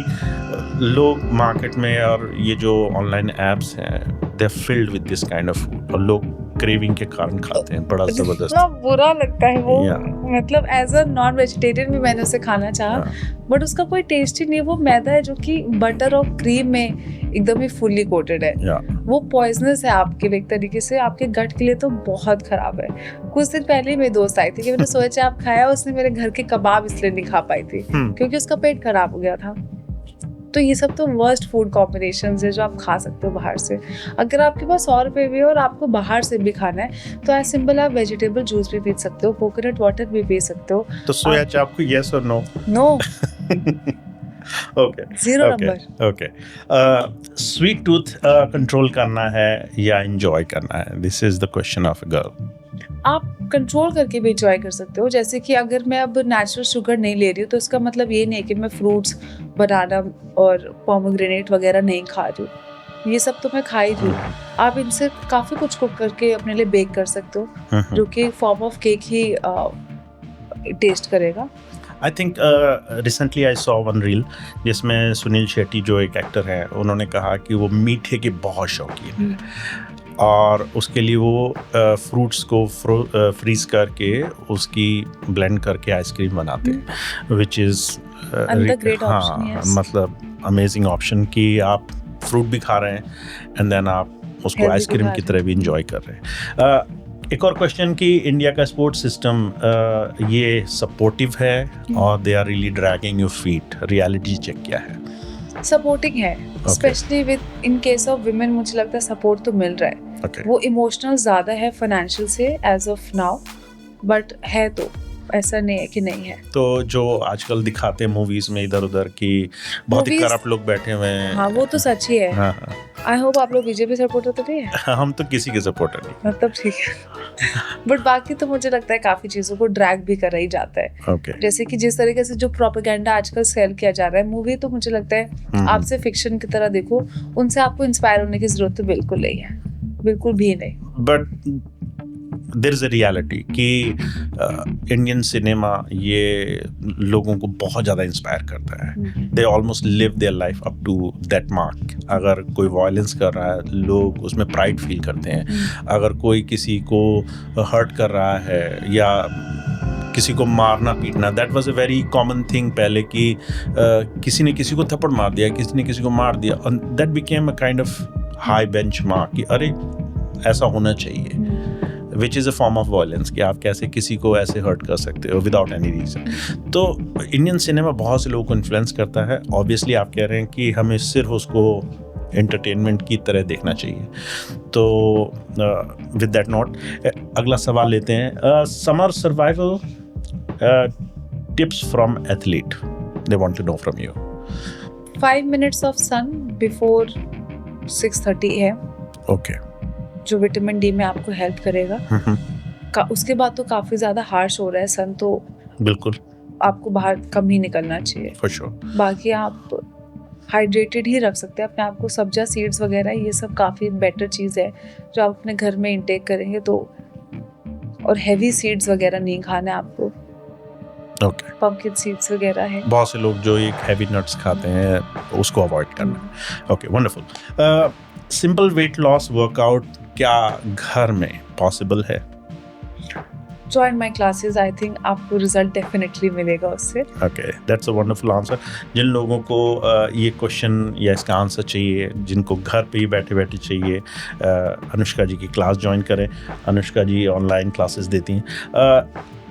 लोग मार्केट में और ये जो ऑनलाइन एप्स हैं, they are filled with this kind of food और लोग क्रेविंग के कारण खाते हैं, बड़ा जबरदस्त। बुरा लगता है वो। मतलब एज अ नॉन वेजिटेरियन भी मैंने उसे खाना चाहा, बट उसका कोई टेस्ट ही नहीं है। वो मैदा है जो कि बटर और क्रीम में एकदम ही फुल्ली कोटेड है। वो पॉइजनस है आपके लिए, एक तरीके से आपके गट के लिए तो बहुत खराब है। कुछ दिन पहले मेरी दोस्त आई थी कि मैंने सोया चाप खाया, उसने मेरे घर के कबाब इसलिए नहीं खा पाई थी क्योंकि उसका पेट खराब हो गया था। तो ये सब तो वर्स्ट फूड कॉम्बिनेशंस है जो आप खा सकते हो बाहर से। अगर आपके पास 100 रुपए भी है और आपको बाहर से भी खाना है तो एज सिंपल आप वेजिटेबल जूस भी पी सकते हो, कोकोनट वाटर भी पी सकते हो। तो सोया चाप को यस और no? No. Okay, 0 number. Okay. Sweet tooth control करना है या एंजॉय करना है? This is the question of a girl. आप कंट्रोल करके भी एंजॉय कर सकते हो। जैसे कि अगर मैं अब नेचुरल शुगर नहीं ले रही हूँ तो इसका मतलब ये नहीं है कि मैं फ्रूट्स, बनाना और पोमोग्रेनेट वगैरह नहीं खा रही हूँ। ये सब तो मैं खा ही रही हूँ। आप इनसे काफ़ी कुछ कुक करके अपने लिए बेक कर सकते हो जो कि फॉर्म ऑफ केक ही टेस्ट करेगा। I think recently I saw one reel जिसमें सुनील शेट्टी जो एक एक्टर हैं, उन्होंने कहा कि वो मीठे के बहुत शौकीन हैं और उसके लिए वो फ्रूट्स को फ्रीज करके उसकी ब्लेंड करके आइसक्रीम बनाते हैं, विच इज़ मतलब अमेजिंग ऑप्शन कि आप फ्रूट भी खा रहे हैं एंड देन आप उसको आइसक्रीम की तरह भी इंजॉय कर रहे हैं। एक और क्वेश्चन कि इंडिया का स्पोर्ट सिस्टम ये सपोर्टिव है और they are really dragging your feet, reality check क्या है? सपोर्टिंग है, specially with in case of women मुझे लगता है सपोर्ट तो मिल रहा है। वो इमोशनल ज़्यादा है फाइनेंशियल से एज ऑफ नाउ, बट है तो ऐसा नहीं है कि नहीं है। तो जो आजकल दिखाते हैं मूवीज में इधर उधर की बहुत ही करप्ट लोग बैठे हुए हैं, हाँ वो तो सच ही है। हाँ। आई होप आप लोग बीजेपी सपोर्टर तो नहीं है। हम तो किसी के सपोर्टर नहीं, मतलब ठीक है। बट बाकी तो मुझे लगता है काफी चीजों को ड्रैग भी करा ही जाता है। जैसे कि जिस तरीके से जो प्रोपेगेंडा आजकल सेल किया जा रहा है, मूवी तो मुझे लगता है आप से फिक्शन की तरह देखो, उनसे आपको इंस्पायर होने की जरूरत तो बिल्कुल नहीं है, बिल्कुल भी नहीं। But there is a reality कि इंडियन सिनेमा ये लोगों को बहुत ज़्यादा इंस्पायर करता है। They almost live their life up to that mark. अगर कोई वायलेंस कर रहा है, लोग उसमें प्राइड फील करते हैं। अगर कोई किसी को हर्ट कर रहा है या किसी को मारना पीटना, that was a very common thing पहले कि किसी ने किसी को थप्पड़ मार दिया, किसी ने किसी को मार दिया, और that became a kind of high benchmark कि अरे ऐसा होना चाहिए, which is a form of violence कि आप कैसे किसी को ऐसे हर्ट कर सकते हो विदाउट एनी रीज़न। तो इंडियन सिनेमा बहुत से लोगों को इन्फ्लुएंस करता है। ऑब्वियसली आप कह रहे हैं कि हमें सिर्फ उसको एंटरटेनमेंट की तरह देखना चाहिए। तो विद दैट नोट अगला सवाल लेते हैं। Summer survival tips from athlete, they want to know from you. 5 minutes of sun before 6:30 AM, okay, जो विटामिन डी में आपको हेल्प करेगा। उसके बाद तो काफी ज्यादा हार्श हो रहा है सन, तो बिल्कुल आपको बाहर कम ही निकलना चाहिए फॉर श्योर। बाकी आप हाइड्रेटेड ही रख सकते हैं अपने आप को। सब्जा सीड्स वगैरह ये सब काफ़ी बेटर चीज़ है जो आप अपने घर में इंटेक करेंगे तो। और हैवी सीड्स वगैरह नहीं खाना है आपको। ओके, पंपकिन सीड्स वगैरह है। बहुत से लोग जो एक हैवी नट्स खाते हैं उसको अवॉइड करना। Okay, wonderful. Simple weight loss workout क्या घर में पॉसिबल है? Join my classes, I think आपको रिजल्ट डेफिनेटली मिलेगा उससे। Okay, that's a wonderful answer. जिन लोगों को ये क्वेश्चन या इसका आंसर चाहिए, जिनको घर पे ही बैठे बैठे चाहिए, अनुष्का जी की क्लास ज्वाइन करें। अनुष्का जी ऑनलाइन क्लासेस देती हैं।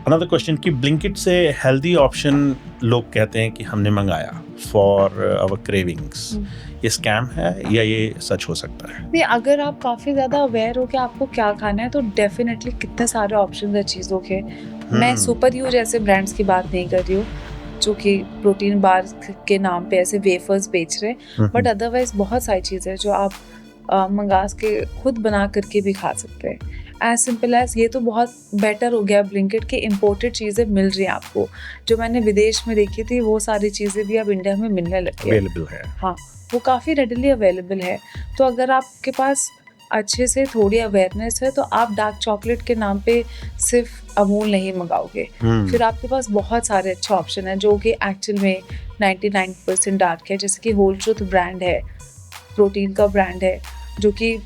अनदर क्वेश्चन कि ब्लिंकिट से हेल्दी ऑप्शन लोग कहते हैं कि हमने मंगाया फॉर आवर क्रेविंग्स, ये स्कैम है या ये सच हो सकता है? नहीं, अगर आप काफ़ी ज़्यादा अवेयर हो कि आपको क्या खाना है तो डेफिनेटली कितने सारे ऑप्शन है चीज़ों के। मैं सुपर यू जैसे ब्रांड्स की बात नहीं कर रही हूँ, जो कि प्रोटीन बार के नाम पे ऐसे वेफर्स बेच रहे हैं, बट अदरवाइज बहुत सारी चीज़ें जो आप मंगा के खुद बना करके भी खा सकते हैं। एज सिंपल एज ये तो बहुत बेटर हो गया ब्लिंकिट के, इम्पोर्टेड चीज़ें मिल रही हैं आपको। जो मैंने विदेश में देखी थी वो सारी चीज़ें भी अब इंडिया में मिलने लगी अवेलेबल है। हाँ, वो काफ़ी रेडिली अवेलेबल है। तो अगर आपके पास अच्छे से थोड़ी अवेयरनेस है तो आप डार्क चॉकलेट के नाम पे सिर्फ अमूल नहीं मंगाओगे। फिर आपके पास बहुत सारे अच्छे ऑप्शन हैं जो कि एक्चुअल में 99% डार्क है, जैसे कि होल ट्रुथ ब्रांड है, प्रोटीन का ब्रांड है, जो कि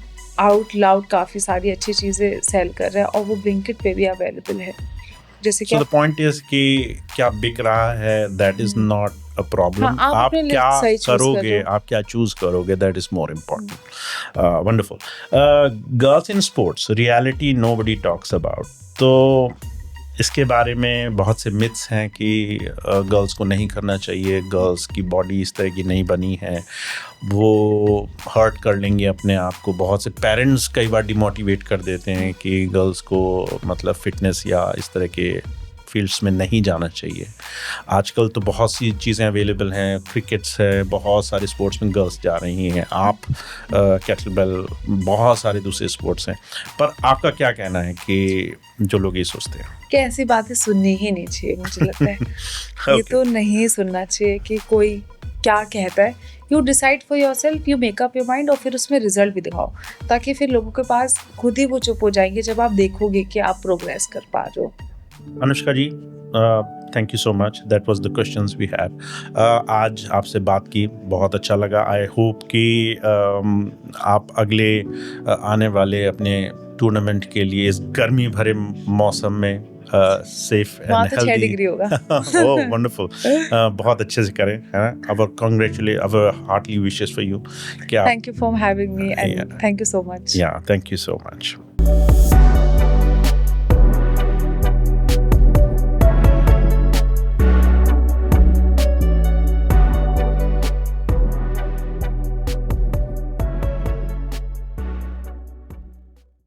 आउट लाउड काफ़ी सारी अच्छी चीज़ें सेल कर रहा है और वो ब्लिंकिट पे भी अवेलेबल है। जैसे कि द पॉइंट इज कि क्या बिक रहा है, that is not a problem. आप क्या करोगे, आप क्या चूज करोगे, that is more important. Wonderful. Girls in sports, reality nobody talks about. तो इसके बारे में बहुत से मिथ्स हैं कि गर्ल्स को नहीं करना चाहिए, गर्ल्स की बॉडी इस तरह की नहीं बनी है, वो हर्ट कर लेंगे अपने आप को। बहुत से पेरेंट्स कई बार डिमोटिवेट कर देते हैं कि गर्ल्स को मतलब फिटनेस या इस तरह के फील्ड्स में नहीं जाना चाहिए। आजकल तो बहुत सी चीज़ें अवेलेबल हैं, क्रिकेट्स है, बहुत सारे स्पोर्ट्स में गर्ल्स जा रही हैं, आप कैटलबेल, बहुत सारे दूसरे स्पोर्ट्स हैं। पर आपका क्या कहना है कि जो लोग ये सोचते हैं कि ऐसी बातें सुननी ही नहीं चाहिए, मुझे लगता है Okay. ये तो नहीं सुनना चाहिए कि कोई क्या कहता है। You decide for your self, you make up your mind और फिर उसमें रिजल्ट भी दिखाओ, ताकि फिर लोगों के पास खुद ही वो चुप हो जाएंगे जब आप देखोगे कि आप प्रोग्रेस कर पा रहे हो। Anushka ji, thank you so much, that was the questions we had. आज आपसे बात की, बहुत अच्छा लगा। आई होप कि आप अगले आने वाले अपने टूर्नामेंट के लिए इस गर्मी भरे मौसम में सेफ एंड वहाँ तो 6 हेल्दी, डिग्री होगा। ओह वंडरफुल, बहुत अच्छे से करें, है ना। Our congratulate, our heartly wishes for you. Thank you for having me and thank you so much. Yeah thank you so much.